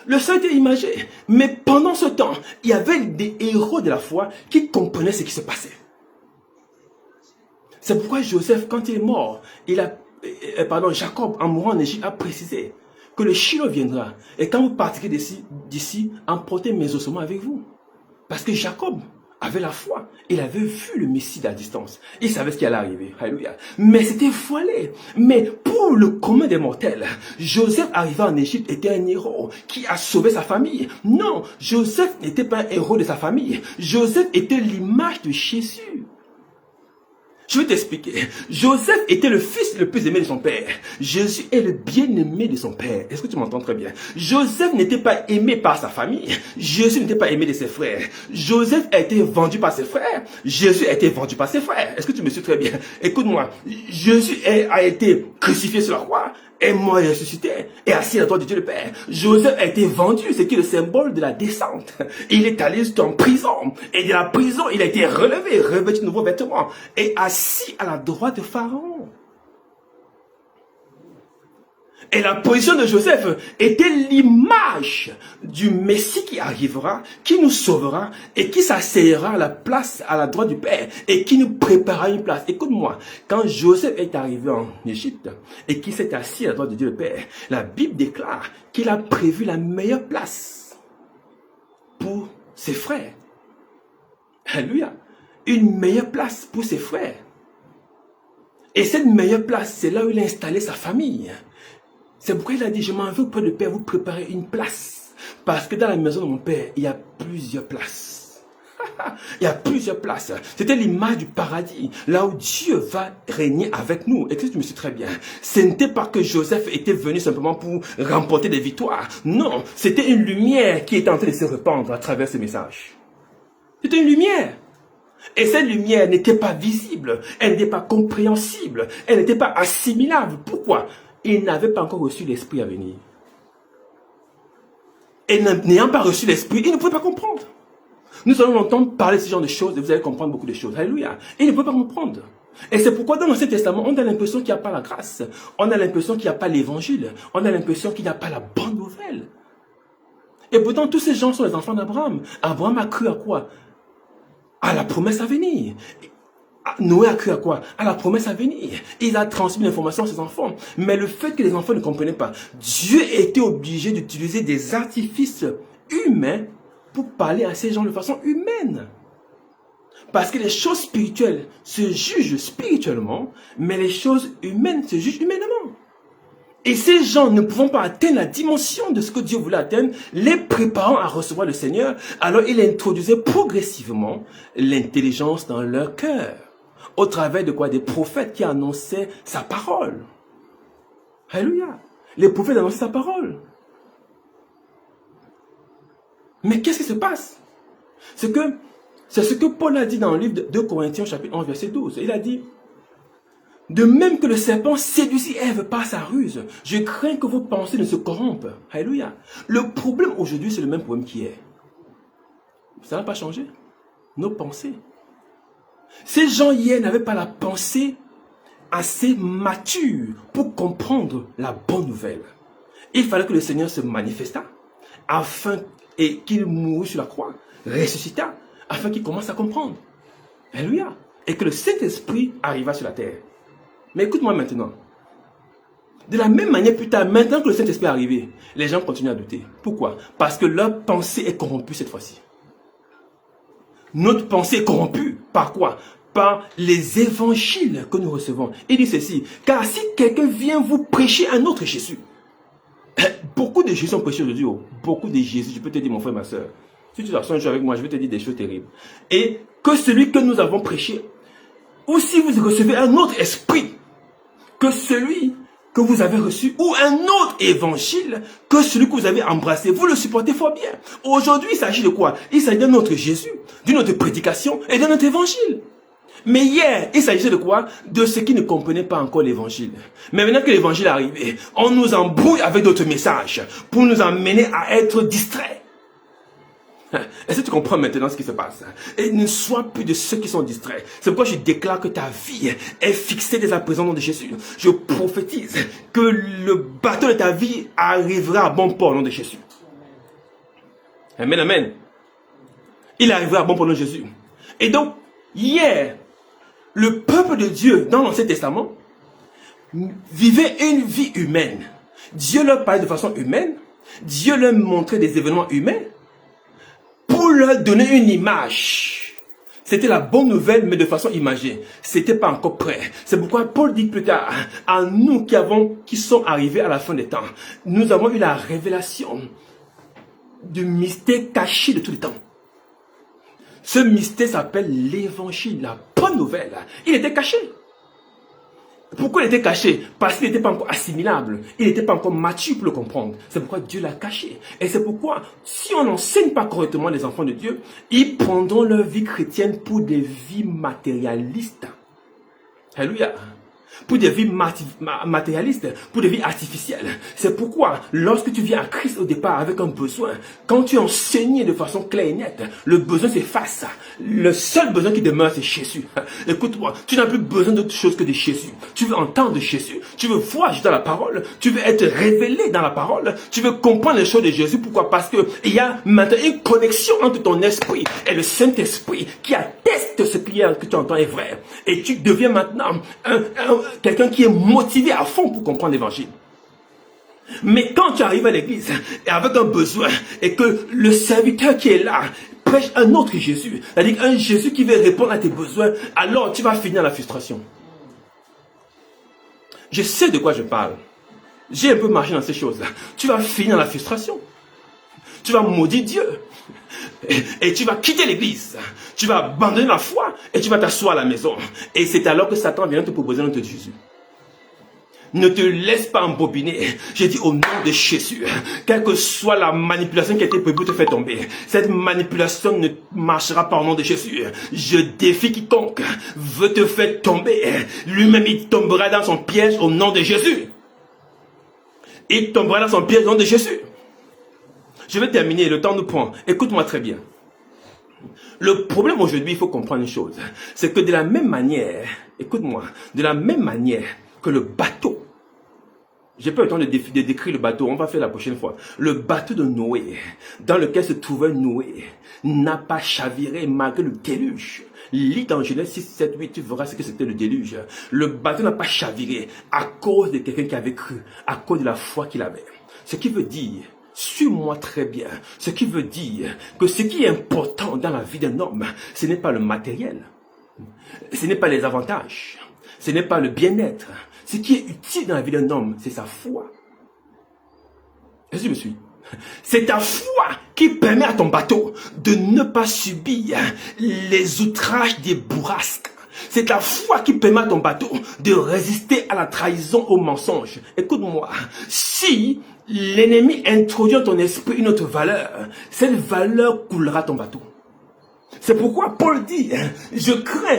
Le salut était imagé. Mais pendant ce temps, il y avait des héros de la foi qui comprenaient ce qui se passait. C'est pourquoi Joseph, quand il est mort, Jacob, en mourant en Égypte, a précisé que le Shiloh viendra. Et quand vous partirez d'ici, emportez mes ossements avec vous. Parce que Jacob avait la foi. Il avait vu le Messie à distance. Il savait ce qui allait arriver. Alléluia. Mais c'était voilé. Mais pour le commun des mortels, Joseph arrivé en Égypte était un héros qui a sauvé sa famille. Non, Joseph n'était pas un héros de sa famille. Joseph était l'image de Jésus. Je vais t'expliquer. Joseph était le fils le plus aimé de son père. Jésus est le bien-aimé de son père. Est-ce que tu m'entends très bien? Joseph n'était pas aimé par sa famille. Jésus n'était pas aimé de ses frères. Joseph a été vendu par ses frères. Jésus a été vendu par ses frères. Est-ce que tu me suis très bien? Écoute-moi. Jésus a été crucifié sur la croix, est mort et ressuscité, et assis à la droite de Dieu le Père. Joseph a été vendu, ce qui est le symbole de la descente. Il est allé en prison, et de la prison, il a été relevé, revêtu de nouveaux vêtements, et assis à la droite de Pharaon. Et la position de Joseph était l'image du Messie qui arrivera, qui nous sauvera et qui s'asseyera à la place, à la droite du Père et qui nous préparera une place. Écoute-moi, quand Joseph est arrivé en Égypte et qu'il s'est assis à la droite de Dieu le Père, la Bible déclare qu'il a prévu la meilleure place pour ses frères. Alléluia. Une meilleure place pour ses frères. Et cette meilleure place, c'est là où il a installé sa famille. C'est pourquoi il a dit, je m'en vais auprès du Père vous préparer une place. Parce que dans la maison de mon Père, il y a plusieurs places. Il y a plusieurs places. C'était l'image du paradis, là où Dieu va régner avec nous. Et que tu me suis très bien. Ce n'était pas que Joseph était venu simplement pour remporter des victoires. Non, c'était une lumière qui était en train de se répandre à travers ce message. C'était une lumière. Et cette lumière n'était pas visible, elle n'était pas compréhensible, elle n'était pas assimilable. Pourquoi? Il n'avait pas encore reçu l'esprit à venir. Et n'ayant pas reçu l'esprit, il ne pouvait pas comprendre. Nous allons entendre parler de ce genre de choses et vous allez comprendre beaucoup de choses. Alléluia. Il ne pouvait pas comprendre. Et c'est pourquoi dans l'Ancien Testament, on a l'impression qu'il n'y a pas la grâce. On a l'impression qu'il n'y a pas l'évangile. On a l'impression qu'il n'y a pas la bonne nouvelle. Et pourtant, tous ces gens sont les enfants d'Abraham. Abraham a cru à quoi? À la promesse à venir. Noé a cru à quoi? À la promesse à venir. Il a transmis l'information à ses enfants. Mais le fait que les enfants ne comprenaient pas, Dieu était obligé d'utiliser des artifices humains pour parler à ces gens de façon humaine. Parce que les choses spirituelles se jugent spirituellement, mais les choses humaines se jugent humainement. Et ces gens ne pouvant pas atteindre la dimension de ce que Dieu voulait atteindre, les préparant à recevoir le Seigneur, alors il introduisait progressivement l'intelligence dans leur cœur. Au travers de quoi? Des prophètes qui annonçaient sa parole. Alléluia. Les prophètes annonçaient sa parole. Mais qu'est-ce qui se passe? C'est ce que Paul a dit dans le livre de 2 Corinthiens chapitre 11 verset 12. Il a dit: de même que le serpent séduisit Ève par sa ruse, je crains que vos pensées ne se corrompent. Alléluia. Le problème aujourd'hui, c'est le même problème qu'hier. Ça n'a pas changé. Nos pensées. Ces gens hier n'avaient pas la pensée assez mature pour comprendre la bonne nouvelle. Il fallait que le Seigneur se manifestât afin qu'il mourût sur la croix, ressuscita, afin qu'il commence à comprendre. Alléluia. Et que le Saint-Esprit arriva sur la terre. Mais écoute-moi maintenant. De la même manière, plus tard, maintenant que le Saint-Esprit est arrivé, les gens continuent à douter. Pourquoi? Parce que leur pensée est corrompue cette fois-ci. Notre pensée est corrompue. Par quoi? Par les évangiles que nous recevons. Il dit ceci: car si quelqu'un vient vous prêcher un autre Jésus, beaucoup de Jésus sont prêchés aujourd'hui. Beaucoup de Jésus, je peux te dire, mon frère, ma soeur, si tu t'assois un jour avec moi, je vais te dire des choses terribles. Et que celui que nous avons prêché, ou si vous recevez un autre esprit que celui que vous avez reçu, ou un autre évangile que celui que vous avez embrassé, vous le supportez fort bien. Aujourd'hui, il s'agit de quoi? Il s'agit d'un autre Jésus, d'une autre prédication et d'un autre évangile. Mais hier, il s'agissait de quoi? De ceux qui ne comprenaient pas encore l'évangile. Mais maintenant que l'évangile est arrivé, on nous embrouille avec d'autres messages pour nous amener à être distraits. Est-ce que tu comprends maintenant ce qui se passe? Et ne sois plus de ceux qui sont distraits. C'est pourquoi je déclare que ta vie est fixée dès à présent au nom de Jésus. Je prophétise que le bateau de ta vie arrivera à bon port au nom de Jésus. Amen, amen. Il arrivera à bon port au nom de Jésus. Et donc, hier, le peuple de Dieu dans l'Ancien Testament vivait une vie humaine. Dieu leur parlait de façon humaine. Dieu leur montrait des événements humains pour leur donner une image. C'était la bonne nouvelle, mais de façon imagée. C'était pas encore prêt. C'est pourquoi Paul dit plus tard, à nous qui sommes arrivés à la fin des temps, nous avons eu la révélation du mystère caché de tous les temps. Ce mystère s'appelle l'évangile, la bonne nouvelle. Il était caché. Pourquoi il était caché? Parce qu'il n'était pas encore assimilable. Il n'était pas encore mature pour le comprendre. C'est pourquoi Dieu l'a caché. Et c'est pourquoi, si on n'enseigne pas correctement les enfants de Dieu, ils prendront leur vie chrétienne pour des vies matérialistes. Alléluia. Pour des vies matérialistes, pour des vies artificielles. C'est pourquoi, lorsque tu viens à Christ au départ avec un besoin, quand tu es enseigné de façon claire et nette, le besoin s'efface. Le seul besoin qui demeure, c'est Jésus. Écoute-moi, tu n'as plus besoin d'autre chose que de Jésus. Tu veux entendre de Jésus, tu veux voir dans la parole, tu veux être révélé dans la parole, tu veux comprendre les choses de Jésus. Pourquoi? Parce qu'il y a maintenant une connexion entre ton esprit et le Saint-Esprit qui atteste ce que tu entends est vrai. Et tu deviens maintenant quelqu'un qui est motivé à fond pour comprendre l'évangile. Mais quand tu arrives à l'église et avec un besoin et que le serviteur qui est là prêche un autre Jésus, c'est-à-dire un Jésus qui veut répondre à tes besoins, alors tu vas finir la frustration. Je sais de quoi je parle. J'ai un peu marché dans ces choses-là. Tu vas finir la frustration. tu vas maudire Dieu. Et tu vas quitter l'église. Tu vas abandonner la foi et tu vas t'asseoir à la maison. Et c'est alors que Satan vient te proposer un nom de Jésus. Ne te laisse pas embobiner. J'ai dit au nom de Jésus, quelle que soit la manipulation qui a été prévue pour te faire tomber, cette manipulation ne marchera pas au nom de Jésus. Je défie quiconque veut te faire tomber. Lui-même, il tombera dans son piège au nom de Jésus. Il tombera dans son piège au nom de Jésus. Je vais terminer, le temps nous prend. Écoute-moi très bien. Le problème aujourd'hui, il faut comprendre une chose. C'est que de la même manière, écoute-moi, de la même manière que le bateau, j'ai pas le temps de décrire le bateau, on va faire la prochaine fois. Le bateau de Noé, dans lequel se trouvait Noé, n'a pas chaviré malgré le déluge. Lis dans Genèse 6, 7, 8, tu verras ce que c'était le déluge. Le bateau n'a pas chaviré à cause de quelqu'un qui avait cru, à cause de la foi qu'il avait. Ce qui veut dire, suis-moi très bien, ce qui veut dire que ce qui est important dans la vie d'un homme, ce n'est pas le matériel, ce n'est pas les avantages, ce n'est pas le bien-être. Ce qui est utile dans la vie d'un homme, c'est sa foi. Est-ce que tu me suis? C'est ta foi qui permet à ton bateau de ne pas subir les outrages des bourrasques. C'est ta foi qui permet à ton bateau de résister à la trahison, au mensonge. Écoute-moi, si l'ennemi introduit dans ton esprit une autre valeur, cette valeur coulera ton bateau. C'est pourquoi Paul dit, j'ai peur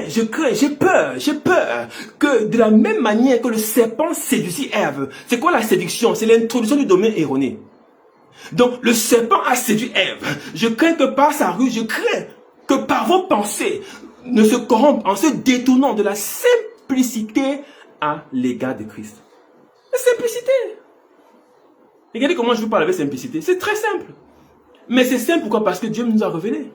que de la même manière que le serpent séduisit Ève. C'est quoi la séduction? C'est l'introduction du domaine erroné. Donc le serpent a séduit Ève. Je crains que par sa ruse, je crains que par vos pensées ne se corrompent en se détournant de la simplicité à l'égard de Christ. La simplicité. Regardez comment je vous parle avec simplicité. C'est très simple. Mais c'est simple pourquoi? Parce que Dieu nous a révélé.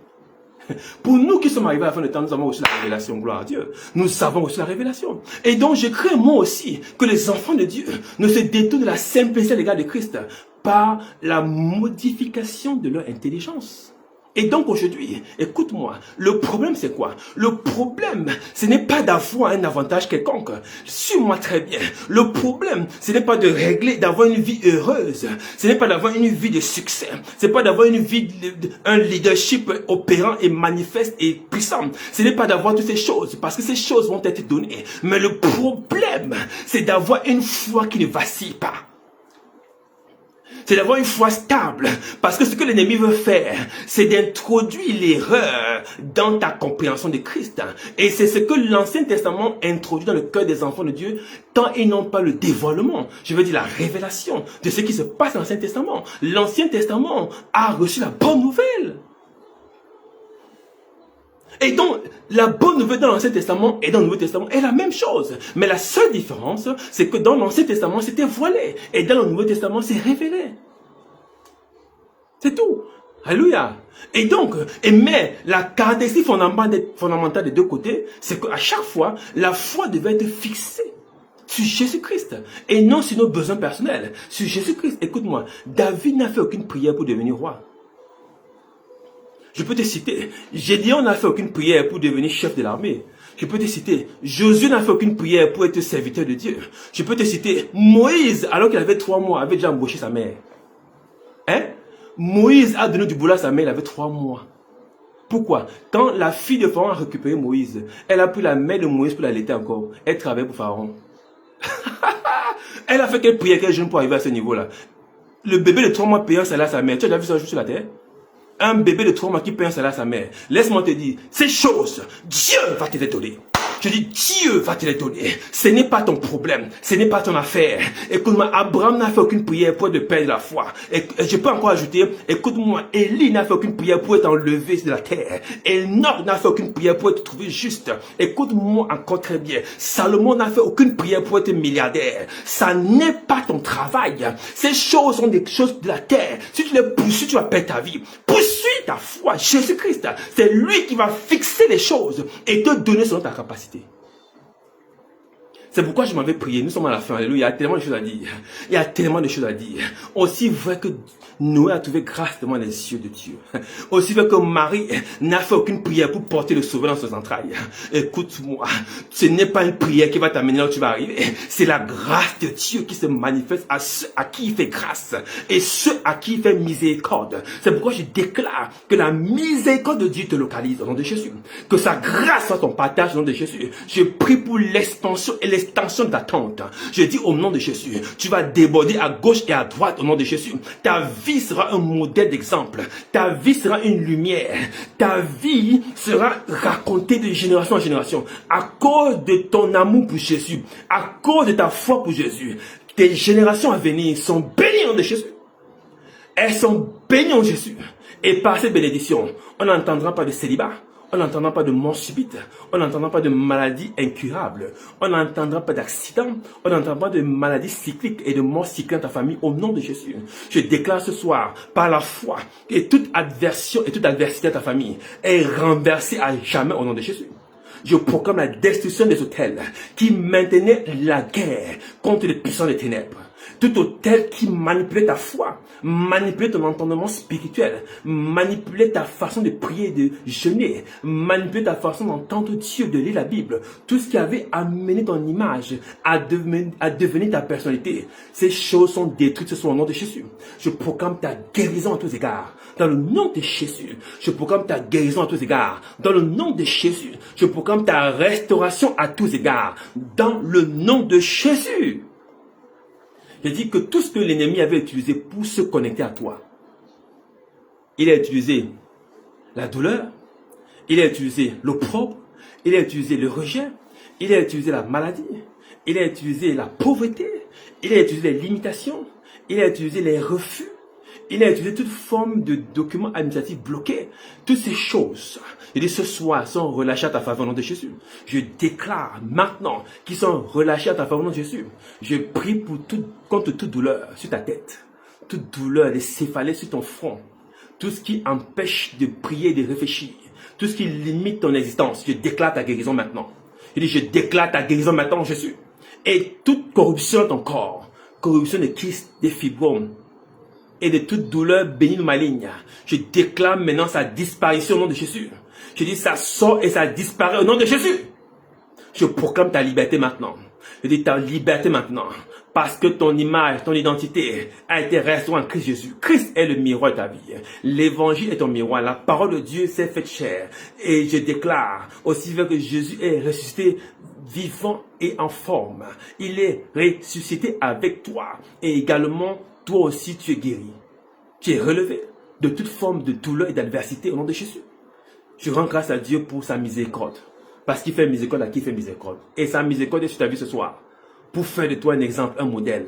Pour nous qui sommes arrivés à la fin du temps, nous avons reçu la révélation, gloire à Dieu. Nous avons reçu la révélation. Et donc, je crains moi aussi que les enfants de Dieu ne se détournent de la simplicité à l'égard de Christ par la modification de leur intelligence. Et donc aujourd'hui, écoute-moi, le problème c'est quoi? Le problème, ce n'est pas d'avoir un avantage quelconque. Suis-moi très bien. Le problème, ce n'est pas de régler, d'avoir une vie heureuse. Ce n'est pas d'avoir une vie de succès. Ce n'est pas d'avoir une vie, un leadership opérant et manifeste et puissant. Ce n'est pas d'avoir toutes ces choses, parce que ces choses vont être données. Mais le problème, c'est d'avoir une foi qui ne vacille pas. C'est d'avoir une foi stable. Parce que ce que l'ennemi veut faire, c'est d'introduire l'erreur dans ta compréhension de Christ. Et c'est ce que l'Ancien Testament introduit dans le cœur des enfants de Dieu, tant ils n'ont pas le dévoilement, je veux dire la révélation de ce qui se passe dans l'Ancien Testament. L'Ancien Testament a reçu la bonne nouvelle. Et donc, la bonne nouvelle dans l'Ancien Testament et dans le Nouveau Testament est la même chose. Mais la seule différence, c'est que dans l'Ancien Testament, c'était voilé. Et dans le Nouveau Testament, c'est révélé. C'est tout. Alléluia. Et donc, mais la caractéristique fondamentale des deux côtés, c'est qu'à chaque fois, la foi devait être fixée sur Jésus-Christ. Et non sur nos besoins personnels. Sur Jésus-Christ. Écoute-moi, David n'a fait aucune prière pour devenir roi. Je peux te citer, Gédéon n'a fait aucune prière pour devenir chef de l'armée. Je peux te citer, Josué n'a fait aucune prière pour être serviteur de Dieu. Je peux te citer, Moïse, alors qu'il avait 3 mois, avait déjà embauché sa mère. Hein? Moïse a donné du boulot à sa mère, il avait 3 mois. Pourquoi? Quand la fille de Pharaon a récupéré Moïse, elle a pris la mère de Moïse pour l'allaiter encore. Elle travaillait pour Pharaon. Elle a fait quelle prière, quel jeûne pour arriver à ce niveau-là? Le bébé de 3 mois payant ça à sa mère. Tu as déjà vu ça sur la terre? Un bébé de 3 mois qui paye un salaire à sa mère. Laisse-moi te dire, ces choses, Dieu va te les donner. Je dis, Dieu va te les donner. Ce n'est pas ton problème. Ce n'est pas ton affaire. Écoute-moi, Abraham n'a fait aucune prière pour te perdre la foi. Et je peux encore ajouter, écoute-moi, Élie n'a fait aucune prière pour être enlevé de la terre. Enoch n'a fait aucune prière pour être trouvé juste. Écoute-moi encore très bien. Salomon n'a fait aucune prière pour être milliardaire. Ça n'est pas ton travail. Ces choses sont des choses de la terre. Si tu les poursuis, tu vas perdre ta vie. Poursuis ta foi. Jésus-Christ, c'est lui qui va fixer les choses et te donner selon ta capacité. C'est pourquoi je m'avais prié. Nous sommes à la fin. Alléluia. Il y a tellement de choses à dire. Il y a tellement de choses à dire. Aussi vrai que Noé a trouvé grâce devant les yeux de Dieu. Aussi vrai que Marie n'a fait aucune prière pour porter le sauveur dans ses entrailles. Écoute-moi. Ce n'est pas une prière qui va t'amener là où tu vas arriver. C'est la grâce de Dieu qui se manifeste à ceux à qui il fait grâce. Et ceux à qui il fait miséricorde. C'est pourquoi je déclare que la miséricorde de Dieu te localise au nom de Jésus. Que sa grâce soit ton partage au nom de Jésus. Je prie pour l'expansion et l'extension de ta tente. Je dis au nom de Jésus, tu vas déborder à gauche et à droite au nom de Jésus. Ta vie sera un modèle d'exemple. Ta vie sera une lumière. Ta vie sera racontée de génération en génération. À cause de ton amour pour Jésus, à cause de ta foi pour Jésus, tes générations à venir sont bénies au nom de Jésus. Elles sont bénies en Jésus. Et par cette bénédiction, on n'entendra pas de célibat. On n'entendra pas de mort subite, on n'entendra pas de maladies incurables, on n'entendra pas d'accidents, on n'entendra pas de maladies cycliques et de mort cycliques dans ta famille au nom de Jésus. Je déclare ce soir, par la foi, que toute adversion et toute adversité à ta famille est renversée à jamais au nom de Jésus. Je proclame la destruction des hôtels qui maintenaient la guerre contre les puissants des ténèbres. Tout hôtel qui manipulait ta foi, manipulait ton entendement spirituel, manipulait ta façon de prier, de jeûner, manipulait ta façon d'entendre Dieu, de lire la Bible, tout ce qui avait amené ton image à devenir ta personnalité, ces choses sont détruites ce soir au nom de Jésus. Je proclame ta guérison à tous égards. Dans le nom de Jésus, je proclame ta guérison à tous égards. Dans le nom de Jésus, je proclame ta restauration à tous égards. Dans le nom de Jésus. Je dis que tout ce que l'ennemi avait utilisé pour se connecter à toi, il a utilisé la douleur, il a utilisé l'opprobre, il a utilisé le rejet, il a utilisé la maladie, il a utilisé la pauvreté, il a utilisé les limitations, il a utilisé les refus, il a utilisé toute forme de documents administratifs bloqués. Toutes ces choses, il dit ce soir, sont relâchées à ta faveur au nom de Jésus. Je déclare maintenant qu'ils sont relâchés à ta faveur au nom de Jésus. Je prie contre toute douleur sur ta tête, toute douleur, les céphalées sur ton front, tout ce qui empêche de prier, de réfléchir, tout ce qui limite ton existence. Je déclare ta guérison maintenant. Il dit, je déclare ta guérison maintenant, Jésus. Et toute corruption dans ton corps, corruption des kystes, des fibromes, et de toute douleur bénigne ou maligne, je déclare maintenant sa disparition au nom de Jésus. Je dis ça sort et ça disparaît au nom de Jésus. Je proclame ta liberté maintenant. Je dis ta liberté maintenant. Parce que ton image, ton identité a été restaurée en Christ Jésus. Christ est le miroir de ta vie. L'évangile est ton miroir. La parole de Dieu s'est faite chair. Et je déclare aussi vrai que Jésus est ressuscité vivant et en forme. Il est ressuscité avec toi. Et également, toi aussi, tu es guéri. Tu es relevé de toute forme de douleur et d'adversité au nom de Jésus. Je rends grâce à Dieu pour sa miséricorde. Parce qu'il fait miséricorde à qui fait miséricorde. Et sa miséricorde est sur ta vie ce soir. Pour faire de toi un exemple, un modèle.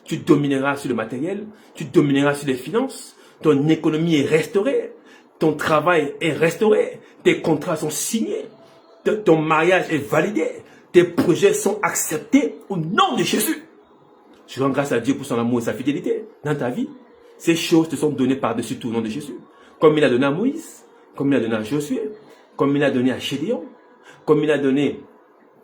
Tu domineras sur le matériel. Tu domineras sur les finances. Ton économie est restaurée. Ton travail est restauré. Tes contrats sont signés. Ton mariage est validé. Tes projets sont acceptés au nom de Jésus. Je rends grâce à Dieu pour son amour et sa fidélité dans ta vie. Ces choses te sont données par-dessus tout au nom de Jésus. Comme il a donné à Moïse, comme il a donné à Josué, comme il a donné à Gédéon, comme il a donné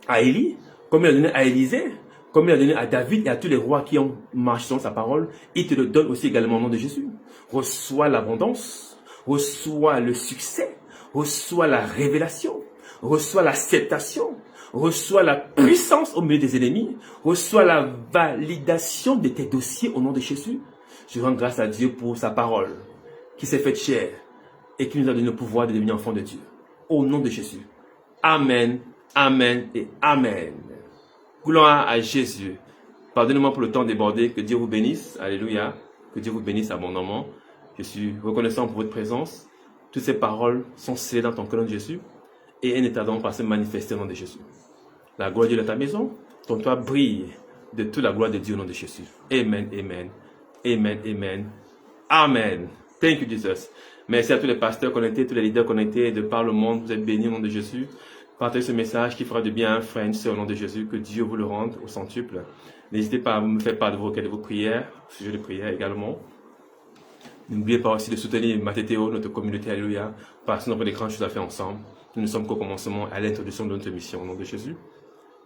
à Élie, comme il a donné à Élisée, comme il a donné à David et à tous les rois qui ont marché sur sa parole. Il te le donne aussi également au nom de Jésus. Reçois l'abondance, reçois le succès, reçois la révélation, reçois l'acceptation, reçois la puissance au milieu des ennemis, reçois la validation de tes dossiers au nom de Jésus. Je rends grâce à Dieu pour sa parole qui s'est faite chair et qui nous a donné le pouvoir de devenir enfants de Dieu. Au nom de Jésus. Amen, amen et amen. Gloire à Jésus. Pardonnez-moi pour le temps débordé. Que Dieu vous bénisse. Alléluia. Que Dieu vous bénisse abondamment. Je suis reconnaissant pour votre présence. Toutes ces paroles sont scellées dans ton cœur de Jésus et elles ne tarderont pas à se manifester au nom de Jésus. La gloire de Dieu dans ta maison, ton toit brille de toute la gloire de Dieu au nom de Jésus. Amen, amen, amen, amen, amen. Thank you, Jesus. Merci à tous les pasteurs connectés, tous les leaders connectés de par le monde. Vous êtes bénis au nom de Jésus. Partagez ce message qui fera du bien à un frère, une sœur au nom de Jésus. Que Dieu vous le rende au centuple. N'hésitez pas à me faire part de vos requêtes, de vos prières, sujet de prière également. N'oubliez pas aussi de soutenir Matétéo, notre communauté, alléluia, parce que nous avons des grandes choses à faire ensemble. Nous ne sommes qu'au commencement, à l'introduction de notre mission au nom de Jésus.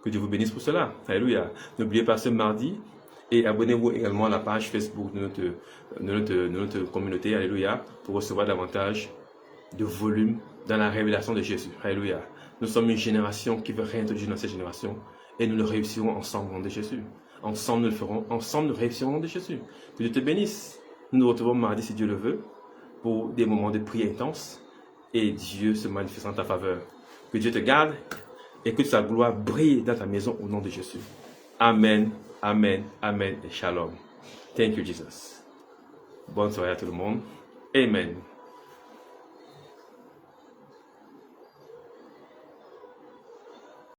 Que Dieu vous bénisse pour cela. Alléluia. N'oubliez pas ce mardi et abonnez-vous également à la page Facebook de notre communauté. Alléluia. Pour recevoir davantage de volume dans la révélation de Jésus. Alléluia. Nous sommes une génération qui veut réintroduire dans cette génération et nous le réussirons ensemble au nom de Jésus. Ensemble nous le ferons, ensemble nous réussirons au nom de Jésus. Que Dieu te bénisse. Nous nous retrouvons mardi si Dieu le veut pour des moments de prière intense et Dieu se manifeste en ta faveur. Que Dieu te garde et que sa gloire brille dans ta maison au nom de Jésus. Amen, amen, amen et shalom. Thank you Jesus. Bonne soirée à tout le monde. Amen.